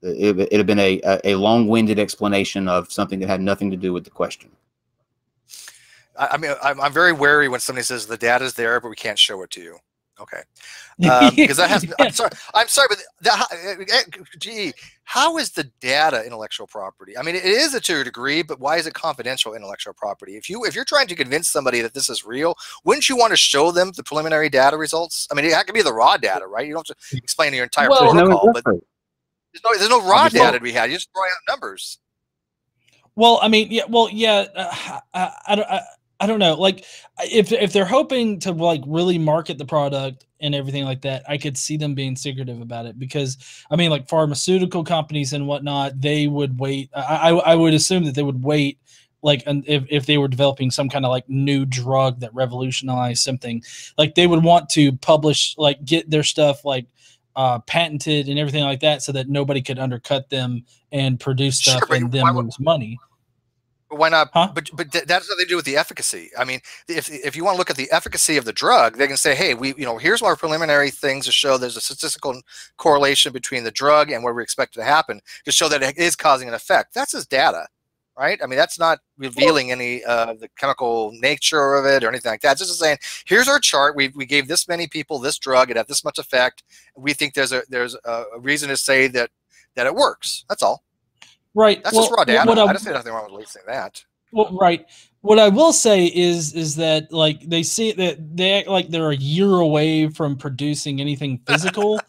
It'd have been a long-winded explanation of something that had nothing to do with the question. I mean, I'm very wary when somebody says the data's there, but we can't show it to you. Okay, because that has. I'm sorry, but gee, how is the data intellectual property? I mean, it is to a degree, but why is it confidential intellectual property? If you're trying to convince somebody that this is real, wouldn't you want to show them the preliminary data results? I mean, it could be the raw data, right? You don't have to explain your entire protocol, but there's no raw data to be had. You just throw out numbers. Well, I mean, I don't know. Like, if they're hoping to like really market the product and everything like that, I could see them being secretive about it because I mean, like pharmaceutical companies and whatnot, they would wait. I would assume that they would wait, like, if they were developing some kind of like new drug that revolutionized something, like they would want to publish, like, get their stuff like patented and everything like that, so that nobody could undercut them and produce stuff and then lose money. Why not? Huh? But that's what they do with the efficacy. I mean, if you want to look at the efficacy of the drug, they can say, hey, here's our preliminary things to show there's a statistical correlation between the drug and what we expect to happen to show that it is causing an effect. That's his data, right? I mean, that's not revealing any the chemical nature of it or anything like that. It's just saying, here's our chart. We gave this many people this drug. It had this much effect. We think there's a reason to say that it works. That's all. Right. That's just raw data. I just say nothing wrong with releasing that. Well, right. What I will say is that like they see that they act like they're a year away from producing anything physical.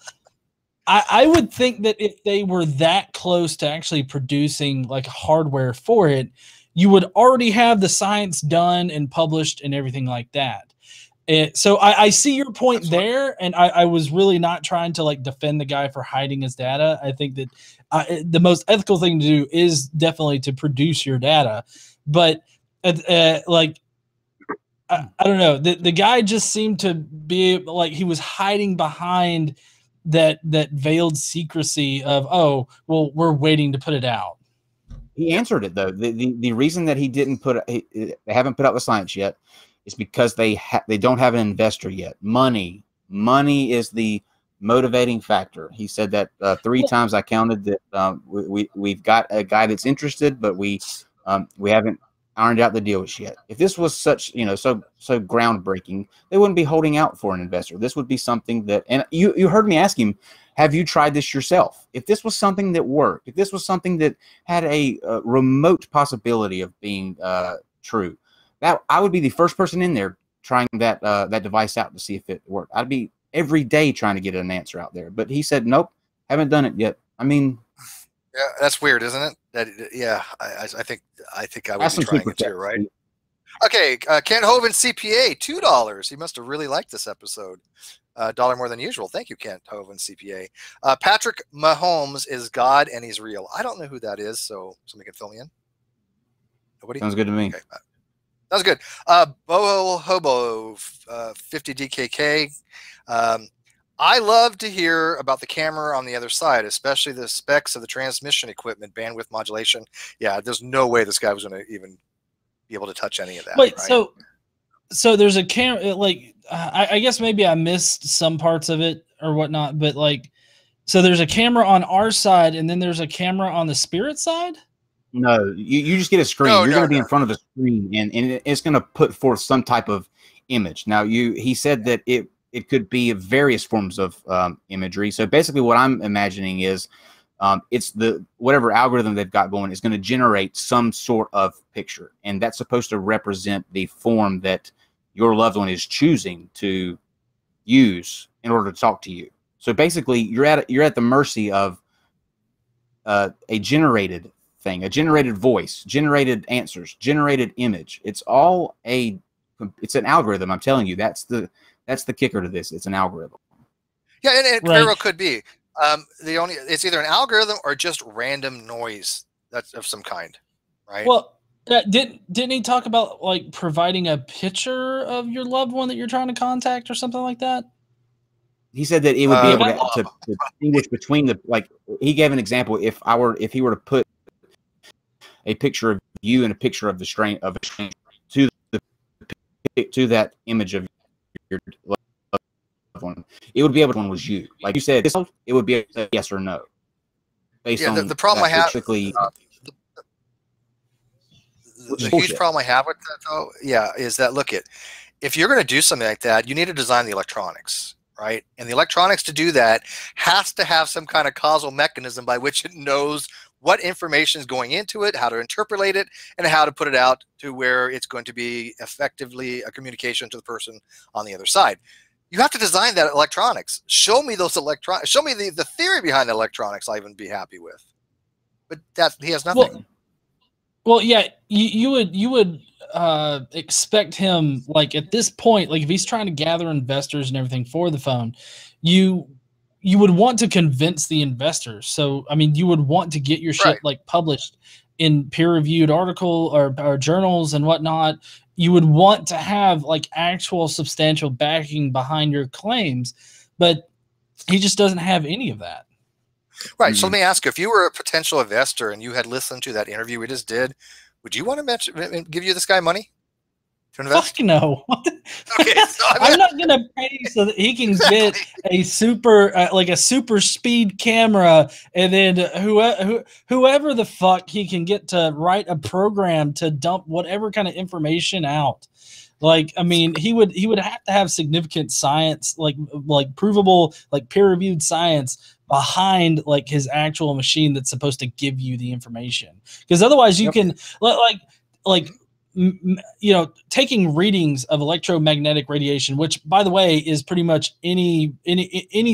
I would think that if they were that close to actually producing like hardware for it, you would already have the science done and published and everything like that. So I see your point there, and I was really not trying to like defend the guy for hiding his data. I think that the most ethical thing to do is definitely to produce your data, but like I don't know, the guy just seemed to be like he was hiding behind that veiled secrecy of, oh well, we're waiting to put it out. He answered it though. The reason that he didn't they haven't put out the science yet is because they don't have an investor yet. Money is the motivating factor. He said that 3 times. I counted that. We've got a guy that's interested, but we haven't ironed out the deals yet. If this was such, so groundbreaking, they wouldn't be holding out for an investor. This would be something that, and you heard me ask him, have you tried this yourself? If this was something that worked, if this was something that had a remote possibility of being true, that I would be the first person in there trying that device out to see if it worked. I'd be every day trying to get an answer out there. But he said, nope, haven't done it yet. I mean, yeah, that's weird, isn't it? Yeah, I think I would be trying it too, right? Okay, Ken Hovind CPA, $2. He must have really liked this episode. $1 more than usual. Thank you, Kent Hovind CPA. Patrick Mahomes is God and he's real. I don't know who that is, so somebody can fill me in. Nobody? Sounds good to me. Okay. That's good. Boho Hobo 50 DKK. I love to hear about the camera on the other side, especially the specs of the transmission equipment, bandwidth modulation. Yeah, there's no way this guy was going to even be able to touch any of that. Wait, right? so there's a camera, like, I guess maybe I missed some parts of it or whatnot, but like, so there's a camera on our side and then there's a camera on the spirit side? No, you just get a screen. You're going to be in front of a screen, and it's going to put forth some type of image. Now, he said that it could be various forms of imagery. So basically what I'm imagining is it's whatever algorithm they've got going is going to generate some sort of picture. And that's supposed to represent the form that your loved one is choosing to use in order to talk to you. So basically you're at the mercy of a generated thing, a generated voice, generated answers, generated image. It's an algorithm. I'm telling you, that's the kicker to this. It's an algorithm. Yeah, and it very well could be. It's either an algorithm or just random noise that's of some kind, right? Well, didn't he talk about like providing a picture of your loved one that you're trying to contact or something like that? He said that it would be able to distinguish between he gave an example. If he were to put a picture of you and a picture of a stranger to that image of your loved one, it would be able to know one was you. Like you said, it would be able to say yes or no. Based on the problem I have, the huge problem I have with that though, is that if you're going to do something like that, you need to design the electronics, right? And the electronics to do that has to have some kind of causal mechanism by which it knows what information is going into it, how to interpolate it, and how to put it out to where it's going to be effectively a communication to the person on the other side. You have to design that electronics. Show me those electronics. Show me the theory behind the electronics. I'll even be happy with. But he has nothing. Well, yeah, you would expect him, like at this point, like if he's trying to gather investors and everything for the phone, you would want to convince the investors. So, I mean, you would want to get your shit like published in peer-reviewed article or journals and whatnot. You would want to have like actual substantial backing behind your claims, but he just doesn't have any of that. Right. So let me ask you, if you were a potential investor and you had listened to that interview we just did, would you want to give you this guy money to invest? Fuck no. Okay, so I'm not going to pay so that he can get a super speed camera, and then whoever the fuck he can get to write a program to dump whatever kind of information out. Like, I mean, he would have to have significant science, like provable, like peer-reviewed science behind like his actual machine that's supposed to give you the information. Because otherwise you can taking readings of electromagnetic radiation, which by the way is pretty much any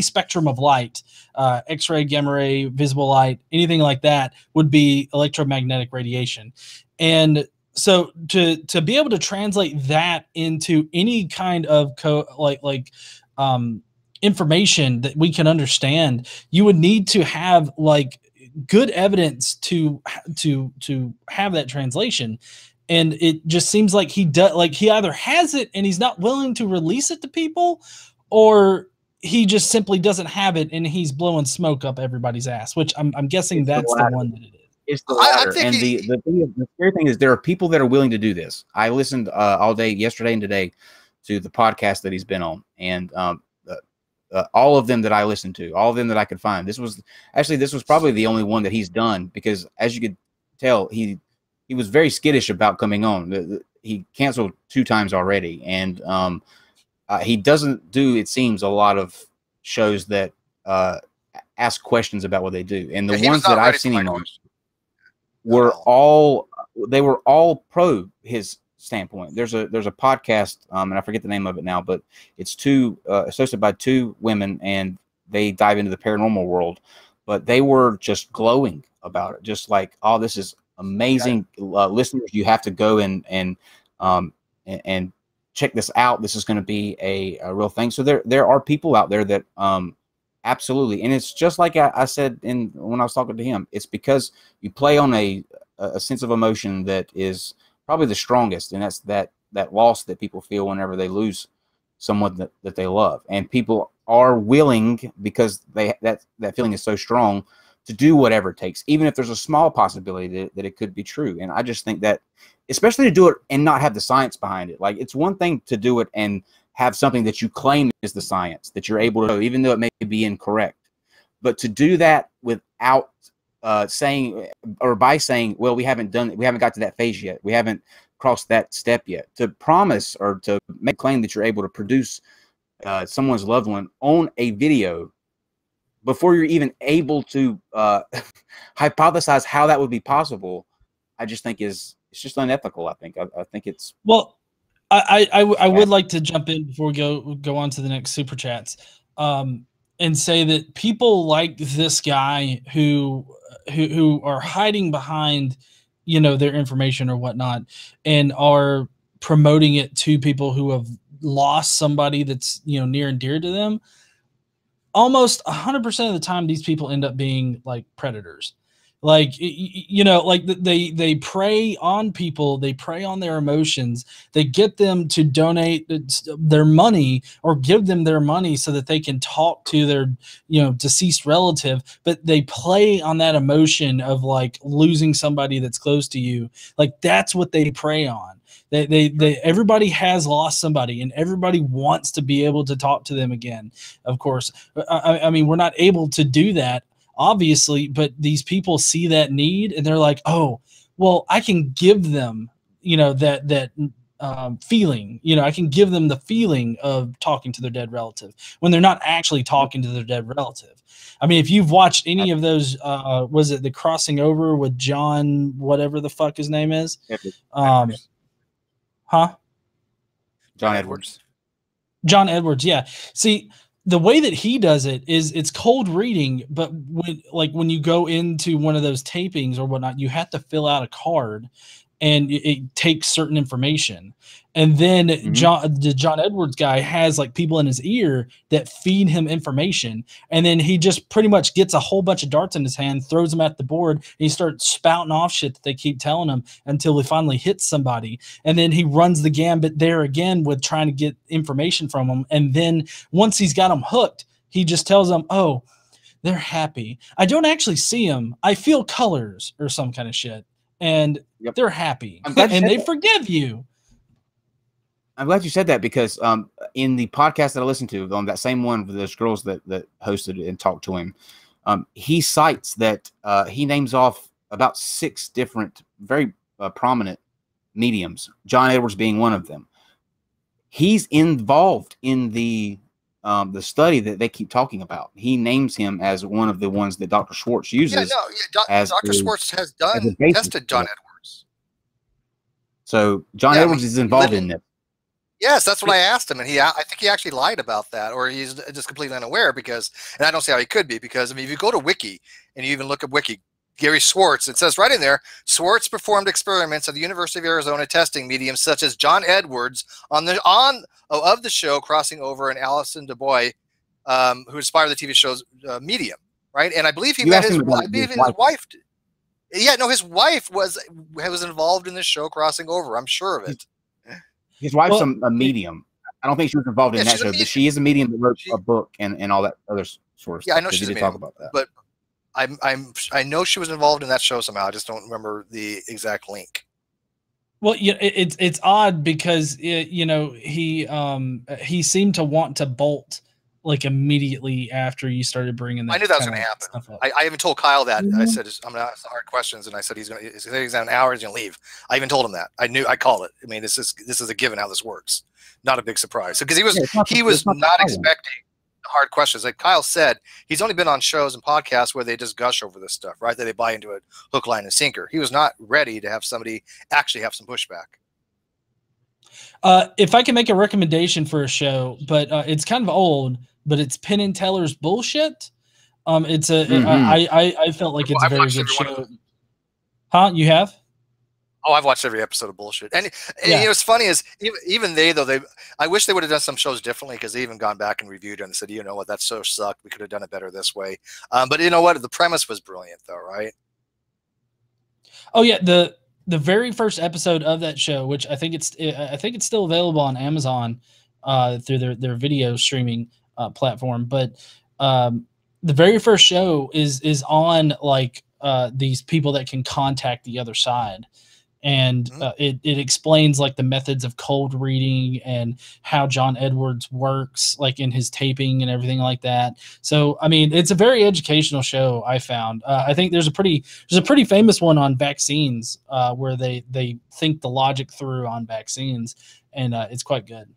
spectrum of light, X-ray, gamma ray, visible light, anything like that would be electromagnetic radiation. And so to be able to translate that into any kind of information that we can understand, you would need to have like good evidence to have that translation. And it just seems like he either has it and he's not willing to release it to people, or he just simply doesn't have it and he's blowing smoke up everybody's ass, which I'm guessing that's the one that it is. It's the latter. And the scary thing is there are people that are willing to do this. I listened all day yesterday and today to the podcast that he's been on, and all of them that I listened to, all of them that I could find. This was probably the only one that he's done, because as you could tell, he was very skittish about coming on. He canceled 2 times already, and he doesn't do, it seems, a lot of shows that ask questions about what they do. And the ones that I've seen him on were all pro his standpoint. There's a podcast, and I forget the name of it now, but it's hosted by 2 women, and they dive into the paranormal world. But they were just glowing about it, just like, oh, this is amazing. Listeners, you have to go and check this out. This is going to be a real thing. So there are people out there that absolutely, and it's just like I said when I was talking to him. It's because you play on a sense of emotion that is probably the strongest, and that's that loss that people feel whenever they lose someone that they love. And people are willing, because that feeling is so strong, to do whatever it takes, even if there's a small possibility that it could be true. And I just think that, especially to do it and not have the science behind it. Like, it's one thing to do it and have something that you claim is the science that you're able to know, even though it may be incorrect. But to do that without saying, or by saying, well, we haven't got to that phase yet, we haven't crossed that step yet, to promise or to make a claim that you're able to produce someone's loved one on a video before you're even able to hypothesize how that would be possible, I just think it's just unethical. I think it's, well, I would like to jump in before we go on to the next super chats, and say that people like this guy who are hiding behind, you know, their information or whatnot, and are promoting it to people who have lost somebody that's, you know, near and dear to them. Almost 100% of the time, these people end up being like predators. Like, you know, like they prey on people, they prey on their emotions, they get them to donate their money or give them their money so that they can talk to their, you know, deceased relative, but they play on that emotion of like losing somebody that's close to you. Like, that's what they prey on. Everybody has lost somebody, and everybody wants to be able to talk to them again. Of course, I mean, we're not able to do that, obviously, but these people see that need, and they're like, oh, well, I can give them, you know, that feeling. You know, I can give them the feeling of talking to their dead relative when they're not actually talking to their dead relative. I mean, if you've watched any of those, was it the Crossing Over with John, whatever the fuck his name is? Huh? John Edwards. John Edwards, yeah. See, the way that he does it is it's cold reading, but when you go into one of those tapings or whatnot, you have to fill out a card, and it takes certain information. And then the John Edwards guy has like people in his ear that feed him information. And then he just pretty much gets a whole bunch of darts in his hand, throws them at the board, and he starts spouting off shit that they keep telling him until he finally hits somebody. And then he runs the gambit there again with trying to get information from them. And then once he's got them hooked, he just tells them, oh, they're happy. I don't actually see them. I feel colors or some kind of shit. And they're happy. And they forgive you. I'm glad you said that, because in the podcast that I listened to, on that same one with those girls that hosted and talked to him, he cites that he names off about 6 different very prominent mediums, John Edwards being one of them. He's involved in the study that they keep talking about. He names him as one of the ones that Dr. Schwartz uses. Dr. Schwartz has tested John Edwards. So John Edwards is involved in this. Yes, that's what I asked him, and I think he actually lied about that, or he's just completely unaware, because, and I don't see how he could be, because I mean, if you go to Wiki and you even look at Wiki, Gary Schwartz, it says right in there, Schwartz performed experiments at the University of Arizona testing mediums such as John Edwards of the show Crossing Over, and Alison DuBois, who inspired the TV show's Medium, right? And I believe he met his wife. Yeah, no, his wife was involved in this show Crossing Over. I'm sure of it. His wife's a medium. I don't think she was involved in that show, but she is a medium that wrote a book and all that other sort of stuff. Yeah, I know she did talk about that. But I know she was involved in that show somehow. I just don't remember the exact link. Well, yeah, it's odd because you know, he seemed to want to bolt like immediately after you started bringing that. I knew that was going to happen. I even told Kyle that. I said, I'm going to ask the hard questions, and I said he's going to an hour, he's going to leave. I even told him that. I called it. I mean, this is a given how this works. Not a big surprise. So because he was not expecting hard questions. Like Kyle said, he's only been on shows and podcasts where they just gush over this stuff, right? That they buy into it hook, line, and sinker. He was not ready to have somebody actually have some pushback. If I can make a recommendation for a show, but it's kind of old, but it's Penn and Teller's Bullshit. It's I felt like it's a very good show. Huh? You have? Oh, I've watched every episode of Bullshit. And you know, what's funny is even I wish they would have done some shows differently, because they even gone back and reviewed it and said, you know what, that show sucked. We could have done it better this way. But you know what? The premise was brilliant though, right? Oh yeah. the very first episode of that show, which I think it's still available on Amazon through their video streaming platform, but the very first show is on like these people that can contact the other side, and it explains like the methods of cold reading and how John Edwards works, like in his taping and everything like that. So I mean, it's a very educational show. I found. I think there's a pretty famous one on vaccines where they think the logic through on vaccines, and it's quite good.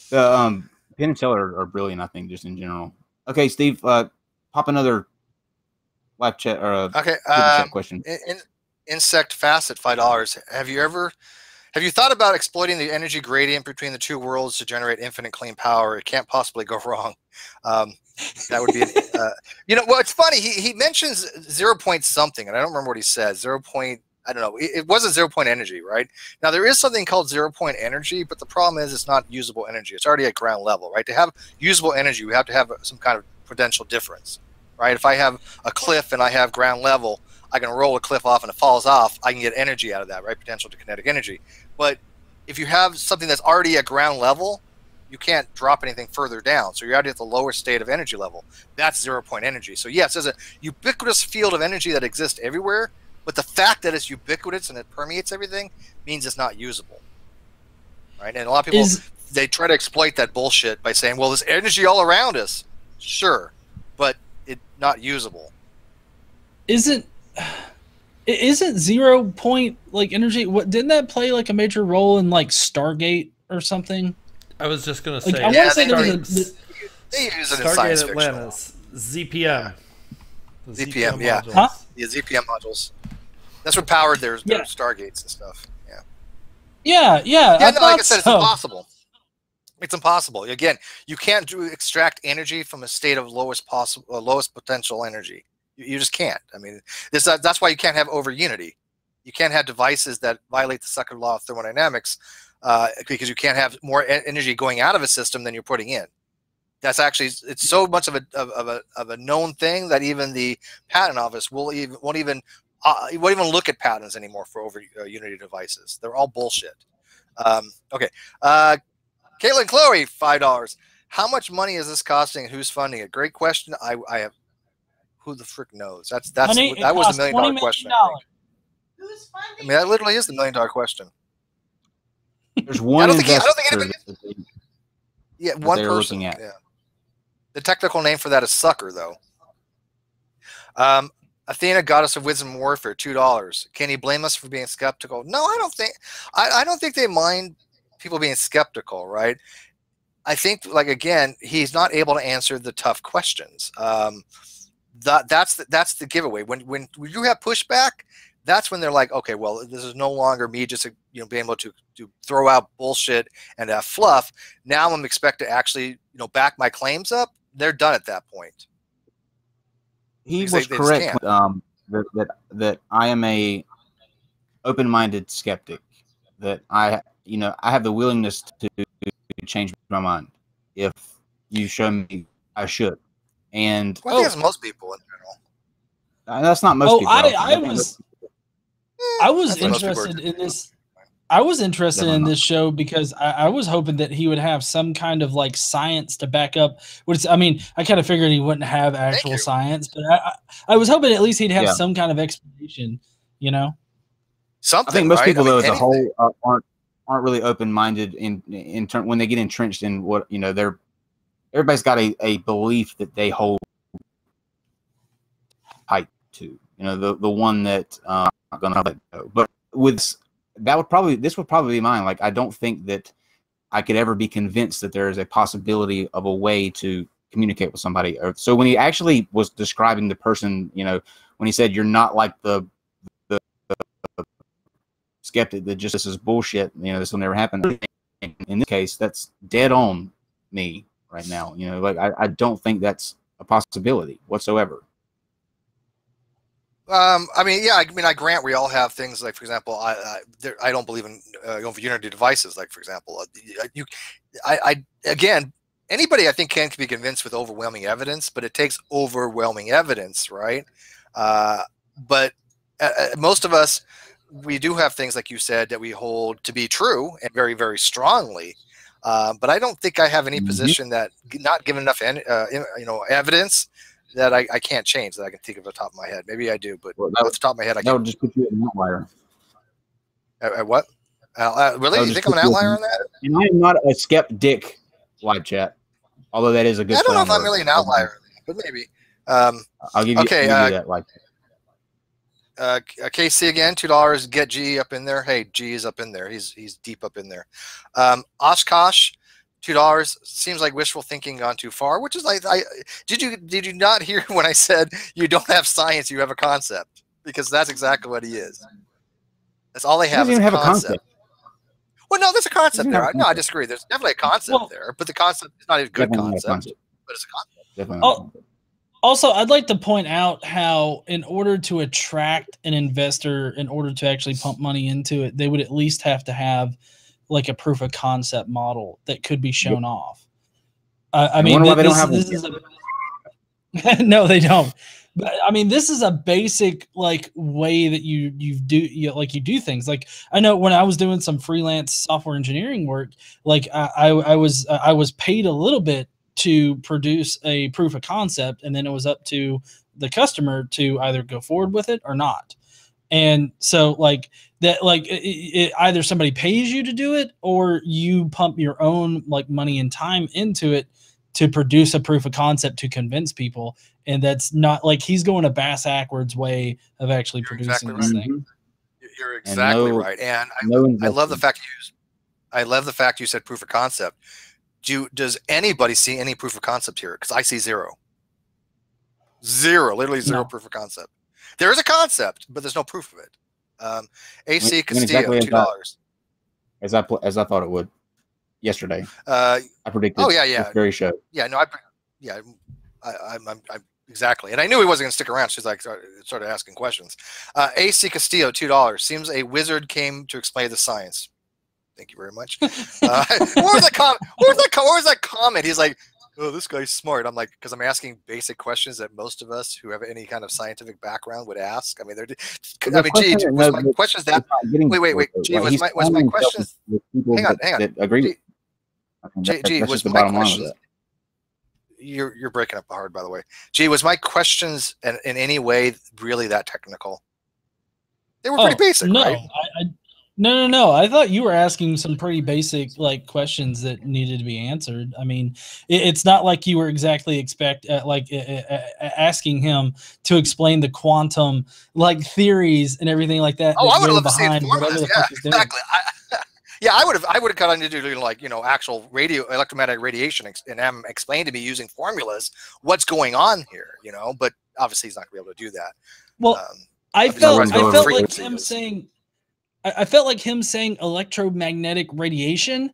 The Penn and Teller are brilliant, I think, just in general. Okay, Steve, pop another live chat or okay chat question. Insect Facet, $5. Have you thought about exploiting the energy gradient between the two worlds to generate infinite clean power? It can't possibly go wrong. That would be you know, well, it's funny, he mentions 0 point something, and I don't remember what he said. 0 point, I don't know, it wasn't 0 point energy, right? Now there is something called 0 point energy, but the problem is it's not usable energy. It's already at ground level, right? To have usable energy, we have to have some kind of potential difference, right? If I have a cliff and I have ground level, I can roll a cliff off and it falls off, I can get energy out of that, right? Potential to kinetic energy. But if you have something that's already at ground level, you can't drop anything further down. So you're already at the lower state of energy level. That's 0 point energy. So yes, there's a ubiquitous field of energy that exists everywhere, but the fact that it's ubiquitous and it permeates everything means it's not usable, right? And a lot of people, they try to exploit that bullshit by saying, well, there's energy all around us. Sure, but it's not usable. Isn't 0 point like energy? What didn't that play like a major role in like Stargate or something? I was just gonna say. Like, I want to say they use it in science Stargate Atlantis, ZPM. The ZPM, yeah. modules. Huh? Yeah, ZPM modules. That's what powered their Stargates and stuff. Yeah. Yeah, no, like I said, it's so. impossible. It's impossible. Again, you can't extract energy from a state of lowest potential energy. You just can't. I mean, that's why you can't have over unity. You can't have devices that violate the second law of thermodynamics because you can't have more energy going out of a system than you're putting in. That's actually, it's so much of a known thing that even the patent office won't even look at patents anymore for over unity devices. They're all bullshit. Okay. Caitlin Chloe, $5. How much money is this costing and who's funding it? Great question. I have, who the frick knows? That was the $1 million question. I think. Who's funding? I mean, that literally is the $1 million question. There's one investor. Yeah, one person. Looking at. Yeah. The technical name for that is sucker, though. Athena, goddess of wisdom and warfare, $2. Can he blame us for being skeptical? No, I don't think. I don't think they mind people being skeptical, right? I think, like, again, he's not able to answer the tough questions. That's the giveaway. When you have pushback, that's when they're like, okay, well, this is no longer me just being able to throw out bullshit and have fluff. Now I'm expected to actually back my claims up. They're done at that point. He was correct that I am a open-minded skeptic. That I have the willingness to change my mind if you show me I should. And I think that's most people in general. That's not most people. I was interested in this. I was interested in this show because I was hoping that he would have some kind of like science to back up. I mean, I kind of figured he wouldn't have actual science, but I was hoping at least he'd have some kind of explanation. Something. I think most people, though, as a whole, aren't really open-minded in turn when they get entrenched in what everybody's got a belief that they hold tight to. The one that I'm not gonna let go. But this would probably be mine. Like, I don't think that I could ever be convinced that there is a possibility of a way to communicate with somebody. So when he actually was describing the person, when he said you're not like the skeptic that just this is bullshit, this will never happen. In this case, that's dead on me right now. Like I don't think that's a possibility whatsoever. I grant we all have things like, for example, I don't believe in unity devices. Like, for example, again, anybody I think can be convinced with overwhelming evidence, but it takes overwhelming evidence, right? But most of us, we do have things like you said that we hold to be true and very, very strongly. But I don't think I have any position that, not given enough evidence, that I can't change, that I can think of off the top of my head. Maybe I do, but off the top of my head, I can't. That would just put you an outlier. At what? Really? You think I'm an outlier on that? And I am not a skeptic, live chat. Although that is a good. I don't know if I'm really an outlier, but maybe. I'll give you, okay, I'll give you that. Like, KC again, $2. Get G up in there. Hey, G is up in there. He's deep up in there. Oshkosh, $2. Seems like wishful thinking gone too far. Which is like, did you not hear when I said you don't have science, you have a concept? Because that's exactly what he is. That's all they have. Is a concept. Well, no, there's a concept there. No, I disagree. There's definitely a concept there, but the concept is not a good concept. But it's a concept. Definitely. Also, I'd like to point out how, in order to attract an investor, in order to actually pump money into it, they would at least have to have like a proof of concept model that could be shown off. I mean, no, they don't. But I mean, this is a basic like way that you do things. Like, I know when I was doing some freelance software engineering work, like I was paid a little bit to produce a proof of concept, and then it was up to the customer to either go forward with it or not. And so like that, like either somebody pays you to do it, or you pump your own like money and time into it to produce a proof of concept to convince people. And that's not like, he's going a bass-backwards way of actually producing this thing. You're exactly right. And I love the fact you said proof of concept. Does anybody see any proof of concept here? Because I see zero. Literally zero proof of concept. There is a concept, but there's no proof of it. AC Castillo, $2. As I thought it would yesterday. I predicted. Oh yeah. This very show. Yeah, no, I'm exactly. And I knew he wasn't going to stick around. She's like started asking questions. AC Castillo, $2. Seems a wizard came to explain the science. Thank you very much. What was that comment? He's like, oh, this guy's smart. I'm like, because I'm asking basic questions that most of us who have any kind of scientific background would ask. I mean, gee, was my questions that? Wait. Gee, was my questions? Hang on. Agree. Gee, was my questions? You're breaking up hard, by the way. Gee, was my questions in any way really that technical? They were pretty basic, right? No. I thought you were asking some pretty basic like questions that needed to be answered. I mean, it's not like you were exactly asking him to explain the quantum like theories and everything like that. Oh, I would love to see formulas. Yeah, exactly. I would have got into doing like actual electromagnetic radiation and explain to me using formulas what's going on here. But obviously he's not gonna be able to do that. Well, I felt like him saying. I felt like him saying electromagnetic radiation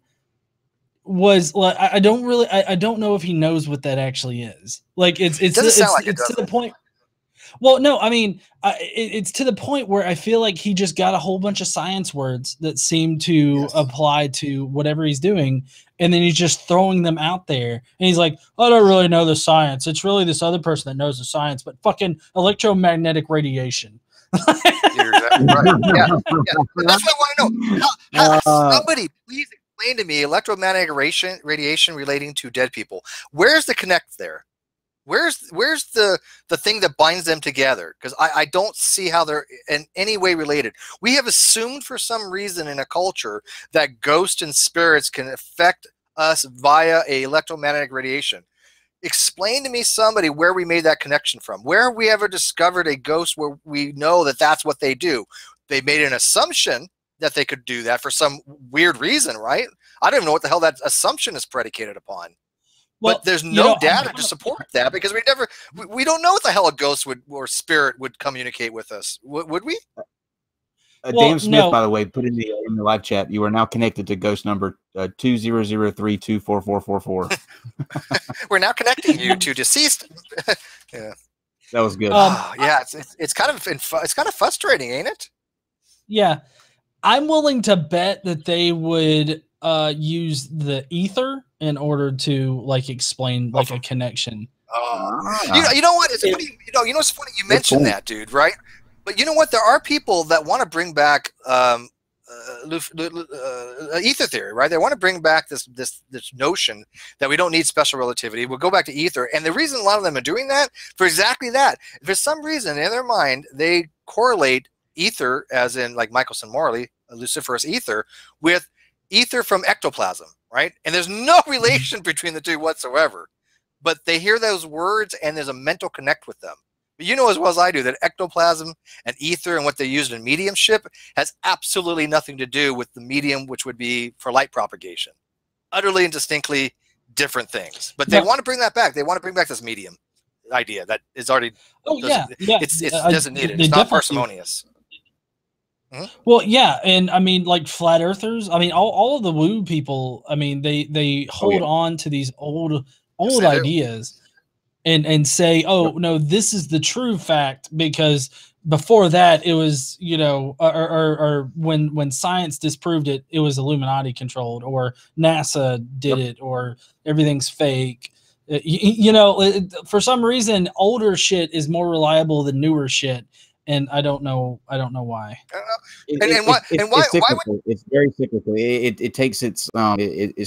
was like, I don't know if he knows what that actually is. Like it's to the point. Well, no, I mean, it's to the point where I feel like he just got a whole bunch of science words that seem to apply to whatever he's doing. And then he's just throwing them out there. And he's like, I don't really know the science. It's really this other person that knows the science, but fucking electromagnetic radiation. You're exactly right. Yeah. That's what I want to know. Somebody please explain to me electromagnetic radiation relating to dead people. Where's the connect there? Where's the thing that binds them together? Because I don't see how they're in any way related. We have assumed for some reason in a culture that ghosts and spirits can affect us via a electromagnetic radiation. Explain to me somebody where we made that connection from. Where have we ever discovered a ghost where we know that that's what they do? They made an assumption that they could do that for some weird reason, right? I don't even know what the hell that assumption is predicated upon. Well, but there's no data to support that because we don't know what the hell a ghost would or spirit would communicate with us. Would we? Dave Smith, by the way, put in the live chat. You are now connected to ghost number 2003244444. We're now connecting you to deceased. Yeah, that was good. Yeah, it's kind of frustrating, ain't it? Yeah, I'm willing to bet that they would use the ether in order to like explain like a connection. You know what? It's funny. You know what's funny? You mentioned that, dude, right? But you know what? There are people that want to bring back ether theory, right? They want to bring back this notion that we don't need special relativity. We'll go back to ether, and the reason a lot of them are doing that for exactly that, for some reason in their mind they correlate ether, as in like Michelson Morley, luciferous ether, with ether from ectoplasm, right? And there's no relation between the two whatsoever. But they hear those words, and there's a mental connect with them. But you know as well as I do that ectoplasm and ether and what they used in mediumship has absolutely nothing to do with the medium, which would be for light propagation. Utterly and distinctly different things. But they want to bring that back. They want to bring back this medium idea that is already. It doesn't need it. It's not parsimonious. Well, yeah, and I mean, like flat earthers. I mean, all of the woo people. I mean, they hold on to these old ideas. And say, oh no, this is the true fact, because before that it was, you know, or when science disproved it, it was Illuminati controlled, or NASA did it, or everything's fake. You know, for some reason, older shit is more reliable than newer shit, and I don't know why. It's very cyclical. It takes its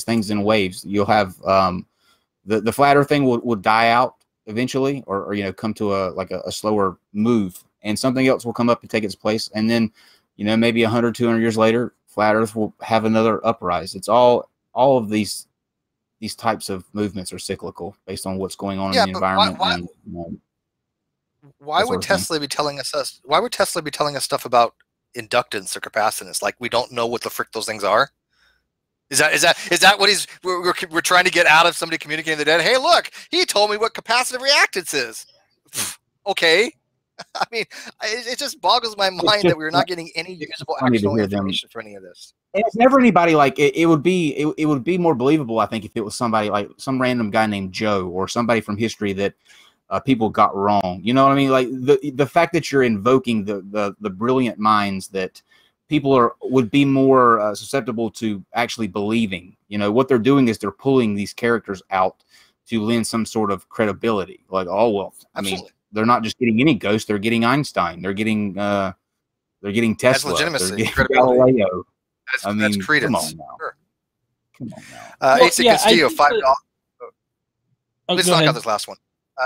things in waves. You'll have the flat earth thing will die out eventually, or you know, come to a slower move, and something else will come up and take its place, and then, you know, maybe 100, 200 years later, flat earth will have another uprise. It's all of these types of movements are cyclical based on what's going on in the environment. Why would Tesla be telling us? Why would Tesla be telling us stuff about inductance or capacitance? Like we don't know what the frick those things are. Is that what we're trying to get out of somebody communicating the dead? Hey, look, he told me what capacitive reactance is. Okay. I mean, it just boggles my mind that we're not getting any usable actual information for any of this. And it's never anybody like it would be more believable, I think, if it was somebody like some random guy named Joe, or somebody from history that people got wrong. You know what I mean? Like the fact that you're invoking the brilliant minds that people would be more susceptible to actually believing. You know, what they're doing is they're pulling these characters out to lend some sort of credibility. Like, oh well, I mean, they're not just getting any ghost; they're getting Einstein, they're getting Tesla, that's legitimacy, they're getting Galileo. That's credence. Come on now. Sure. Come on now. AC Castillo, $5. Let's knock out this last one.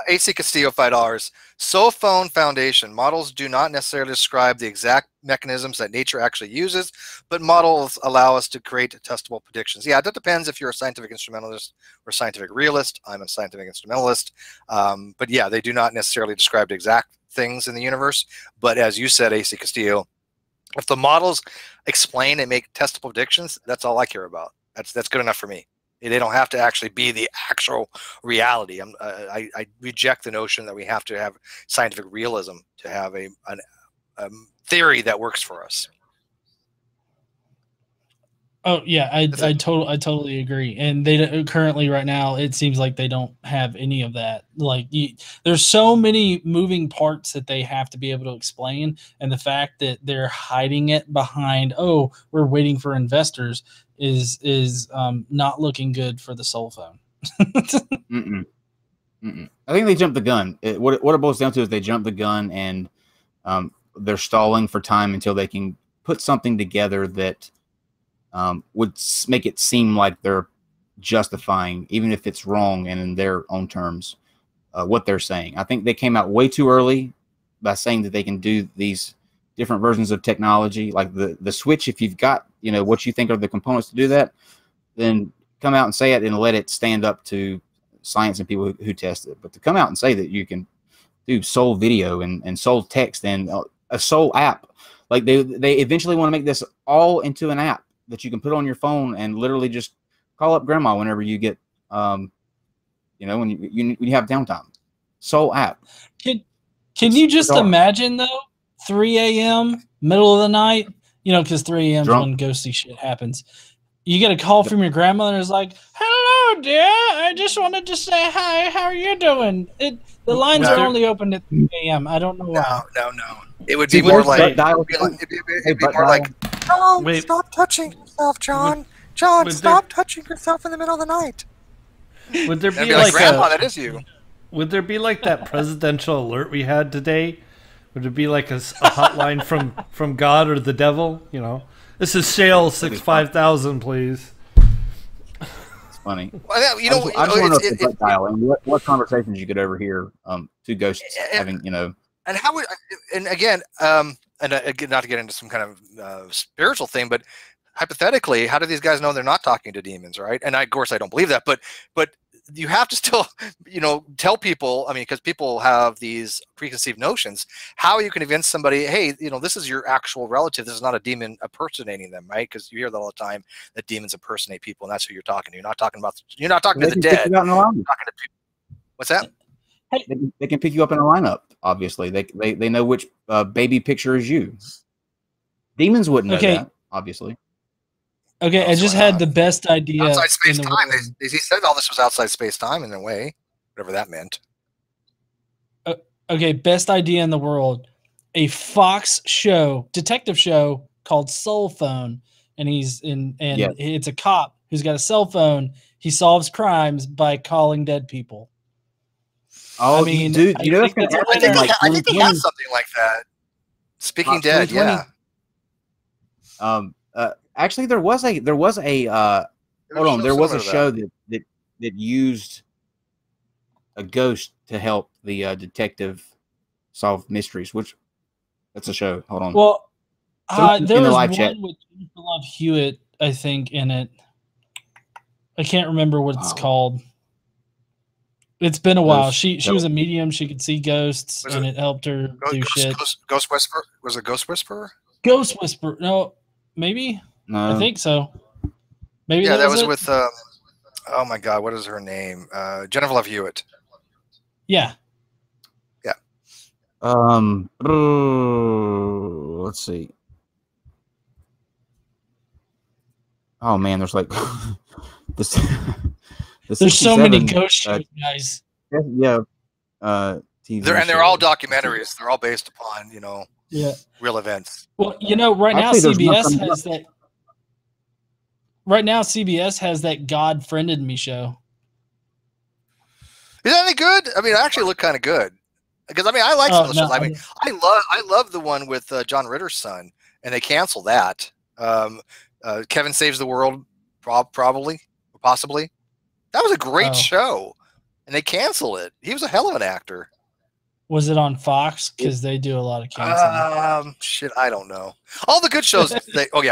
AC Castillo, $5. SoFone Foundation. Models do not necessarily describe the exact mechanisms that nature actually uses, but models allow us to create testable predictions. Yeah, that depends if you're a scientific instrumentalist or scientific realist. I'm a scientific instrumentalist. But yeah, they do not necessarily describe the exact things in the universe. But as you said, AC Castillo, if the models explain and make testable predictions, that's all I care about. That's good enough for me. They don't have to actually be the actual reality. I reject the notion that we have to have scientific realism to have a theory that works for us. Oh yeah, I totally agree. And they currently right now it seems like they don't have any of that. Like there's so many moving parts that they have to be able to explain, and the fact that they're hiding it behind, oh, we're waiting for investors, is not looking good for the soul phone. I think they jumped the gun. What it boils down to is they jumped the gun, and they're stalling for time until they can put something together that would make it seem like they're justifying, even if it's wrong and in their own terms, what they're saying. I think they came out way too early by saying that they can do these different versions of technology, like the switch. If you've got, you know, what you think are the components to do that, then come out and say it and let it stand up to science and people who test it. But to come out and say that you can do soul video and soul text and a soul app, like they eventually want to make this all into an app that you can put on your phone and literally just call up grandma whenever you get, you know, when you have downtime. Soul app. Can you just imagine though? 3 a.m. middle of the night, you know, because 3 a.m. is when ghosty shit happens. You get a call from your grandmother, and it's like, "Hello, dear. I just wanted to say hi. How are you doing?" The lines are only open at 3 a.m. I don't know why. No. It would be more like, John, stop touching yourself, John. John, stop touching yourself in the middle of the night. Would there be like Grandma, that is you. Would there be like that presidential alert we had today, Would it be like a hotline from God or the devil? You know, this is Shale 5000, please. It's funny. Well, you know, I just want to know the dial and what conversations you could overhear two ghosts having, you know. And how would, and again, again, not to get into some kind of spiritual thing, but hypothetically, how do these guys know they're not talking to demons, right? And of course, I don't believe that, but you have to still, you know, tell people. I mean, because people have these preconceived notions. How you can convince somebody, hey, you know, this is your actual relative. This is not a demon impersonating them, right? Because you hear that all the time, that demons impersonate people, and that's who you're talking to. You're not talking to the dead. You're talking to people. What's that? They can pick you up in a lineup. Obviously, they know which baby picture is you. Demons wouldn't know that, obviously. Okay, I just had the best idea. Outside space time. He said all this was outside space time in a way, whatever that meant. Okay, best idea in the world. A Fox show, detective show called Soul Phone, and it's a cop who's got a cell phone. He solves crimes by calling dead people. Oh, I mean, dude, you know, I think they have something like that. Speaking Dead, yeah. Actually, there was a show that used a ghost to help the detective solve mysteries. That's a show. Hold on. Well, there was one with Love Hewitt, I think, in it. I can't remember what it's called. It's been a while. She was a medium. She could see ghosts, and it helped her do shit. Ghost Whisperer? Was it Ghost Whisperer? Ghost Whisperer. No, maybe. No. I think so. Maybe. Yeah, that was with. Oh my God, what is her name? Jennifer Love Hewitt. Yeah. Yeah. Let's see. Oh man, there's like this. There's so many ghost shows, guys. Yeah. TV they're all documentaries. They're all based upon, you know, real events. Well, you know, right now CBS has that. Right now, CBS has that God Friended Me show. Is that any good? I mean, it actually looked kind of good. Because I mean, I like some of the shows. I mean, I love the one with John Ritter's son, and they canceled that. Kevin Saves the World, probably, or possibly. That was a great show, and they canceled it. He was a hell of an actor. Was it on Fox? Because they do a lot of canceling. Shit, I don't know. All the good shows.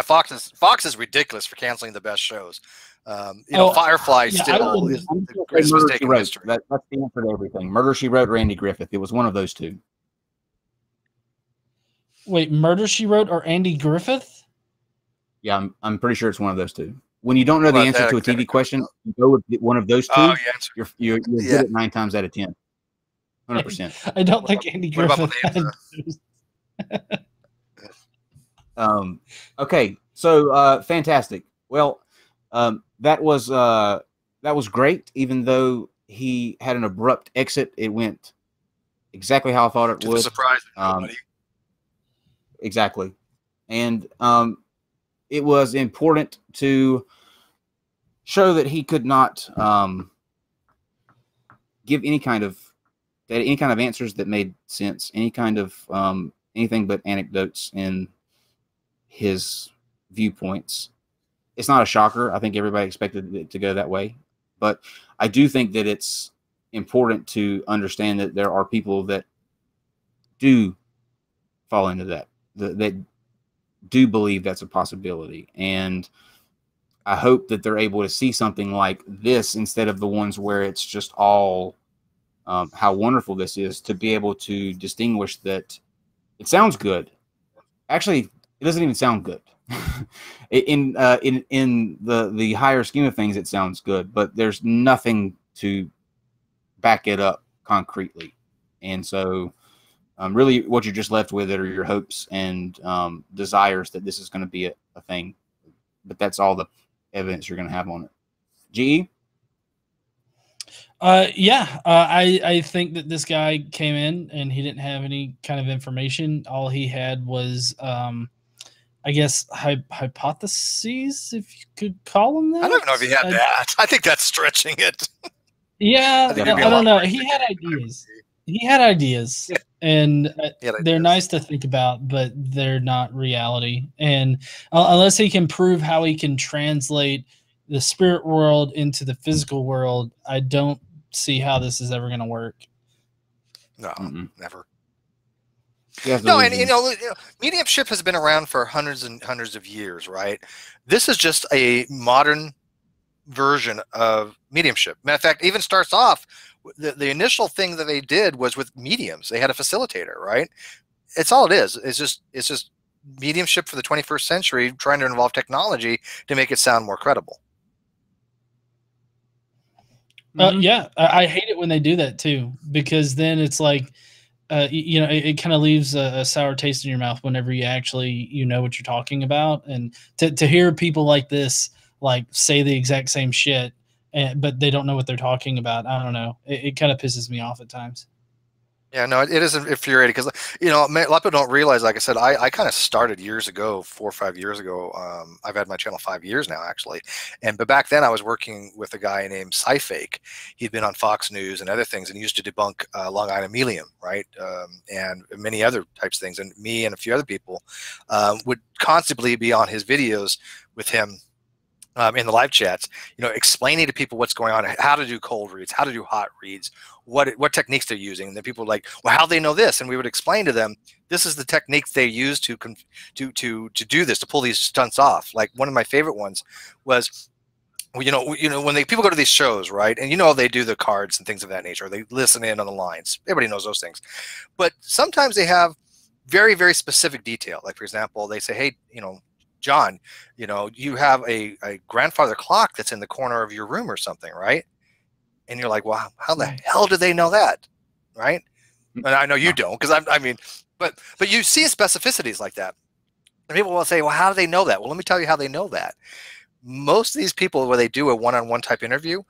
Fox is ridiculous for canceling the best shows. You know, Firefly still is the greatest mistake in history. That's the answer to everything. Murder, She Wrote, Randy Griffith. It was one of those two. Wait, Murder, She Wrote, or Andy Griffith? Yeah, I'm pretty sure it's one of those two. When you don't know the answer to a TV question, you go with one of those two. You're good at 9 times out of 10. 100%. I don't think Andy Griffith. Okay, so fantastic. Well, that was great. Even though he had an abrupt exit, it went exactly how I thought it would. Surprise nobody. Exactly, and it was important to show that he could not give any kind of answers that made sense, any kind of anything but anecdotes in his viewpoints. It's not a shocker. I think everybody expected it to go that way, but I do think that it's important to understand that there are people that do fall into that do believe that's a possibility, and I hope that they're able to see something like this instead of the ones where it's just all how wonderful this is, to be able to distinguish that it sounds good. Actually, it doesn't even sound good. in the higher scheme of things, it sounds good, but there's nothing to back it up concretely. And so really what you're just left with are your hopes and desires that this is going to be a thing. But that's all the evidence you're going to have on it. GE? I think that this guy came in and he didn't have any kind of information. All he had was, I guess, hypotheses, if you could call them that. I don't know if he had that. I think that's stretching it. Yeah, I don't know. He had ideas. he had ideas, and they're ideas. nice to think about, but they're not reality. And unless he can prove how he can translate the spirit world into the physical world, I don't see how this is ever going to work. No, never. No, and mediumship has been around for hundreds and hundreds of years, right? This is just a modern version of mediumship. Matter of fact, even starts off, the initial thing that they did was with mediums. They had a facilitator, right? It's all it is. It's just mediumship for the 21st century, trying to involve technology to make it sound more credible. Yeah, I hate it when they do that too, because then it's like, it kind of leaves a sour taste in your mouth whenever you actually know what you're talking about, and to hear people like this like say the exact same shit, but they don't know what they're talking about. I don't know. It kind of pisses me off at times. Yeah, no, it is infuriating because a lot of people don't realize. Like I said, I kind of started years ago, 4 or 5 years ago. I've had my channel 5 years now, actually, but back then I was working with a guy named SciFake. He'd been on Fox News and other things, and he used to debunk Long Island Helium, right, and many other types of things. And me and a few other people would constantly be on his videos with him. In the live chats, explaining to people what's going on, how to do cold reads, how to do hot reads, what techniques they're using. And then people were like, well, how do they know this? And we would explain to them, this is the techniques they use to do this, to pull these stunts off. Like one of my favorite ones was, when people go to these shows, right? And they do the cards and things of that nature. They listen in on the lines. Everybody knows those things. But sometimes they have very, very specific detail. Like, for example, they say, hey, John, you have a grandfather clock that's in the corner of your room or something, right? And you're like, well, how the hell do they know that, right? And I know you don't, because but you see specificities like that. And people will say, well, how do they know that? Well, let me tell you how they know that. Most of these people, where they do a one-on-one type interview,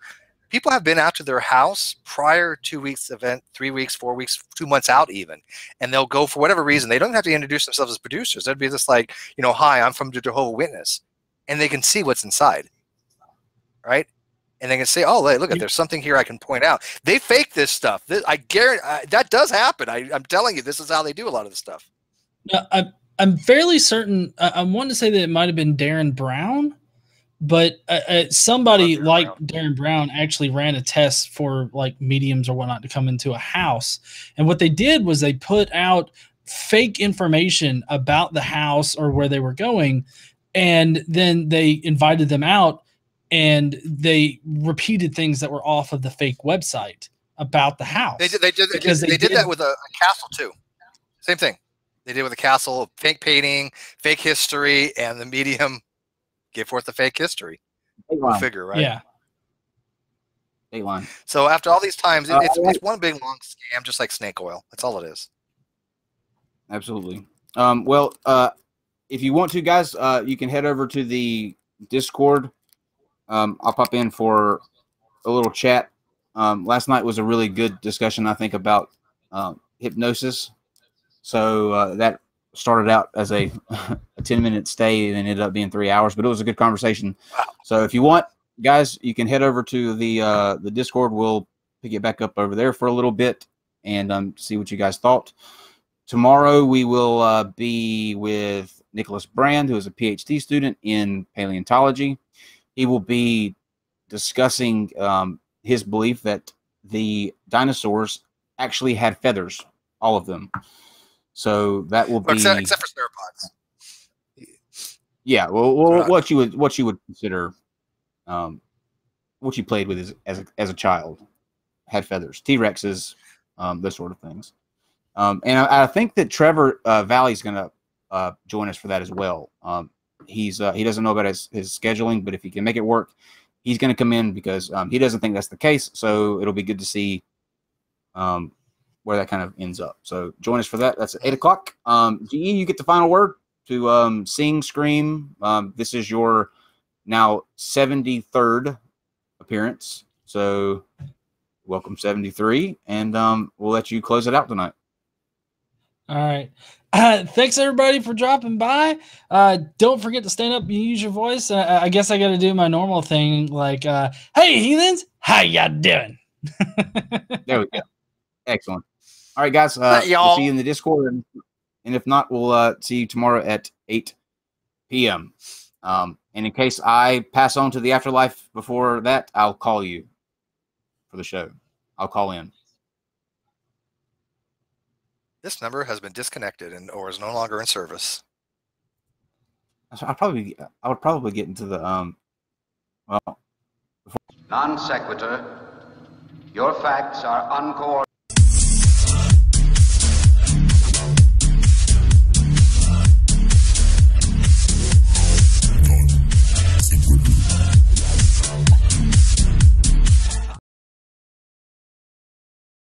people have been out to their house prior 2 weeks event, 3 weeks, 4 weeks, 2 months out even. And they'll go for whatever reason. They don't have to introduce themselves as producers. They'd be just like, hi, I'm from the Jehovah's Witness. And they can see what's inside, right? And they can say, oh, look, there's something here I can point out. They fake this stuff. I guarantee that does happen. I'm telling you, this is how they do a lot of the stuff. I'm fairly certain. I'm wanting to say that it might have been Darren Brown. But somebody like Darren Brown actually ran a test for like mediums or whatnot to come into a house. And what they did was they put out fake information about the house or where they were going. And then they invited them out and they repeated things that were off of the fake website about the house. They did that with a castle too. Same thing. They did with a castle, fake painting, fake history, and the medium give forth the fake history. Go figure, right? Yeah. Dateline. So after all these times, it's one big long scam, just like snake oil. That's all it is. Absolutely. If you want to, guys, you can head over to the Discord. I'll pop in for a little chat. Last night was a really good discussion, I think, about hypnosis. So that started out as a 10-minute stay and ended up being 3 hours, but it was a good conversation. Wow. So if you want, guys, you can head over to the Discord. We'll pick it back up over there for a little bit and see what you guys thought. Tomorrow we will be with Nicholas Brand, who is a PhD student in paleontology. He will be discussing his belief that the dinosaurs actually had feathers, all of them. So that will be except for sauropods. Yeah, well, what you would consider, what you played with as a child, had feathers, T-Rexes, those sort of things. And I think that Trevor Valley's going to join us for that as well. He doesn't know about his scheduling, but if he can make it work, he's going to come in because he doesn't think that's the case. So it'll be good to see where that kind of ends up. So join us for that. That's at 8 o'clock. GE, you get the final word to sing, scream. This is your now 73rd appearance. So welcome 73, and we'll let you close it out tonight. All right. Thanks everybody for dropping by. Don't forget to stand up and use your voice. I guess I got to do my normal thing, like, hey heathens, how y'all doing? There we go. Excellent. All right, guys. We'll y'all. see you in the Discord, and if not, we'll see you tomorrow at 8 p.m. And in case I pass on to the afterlife before that, I'll call you for the show. I'll call in. This number has been disconnected or is no longer in service. I would probably get into the well. Non sequitur. Your facts are uncoordinated.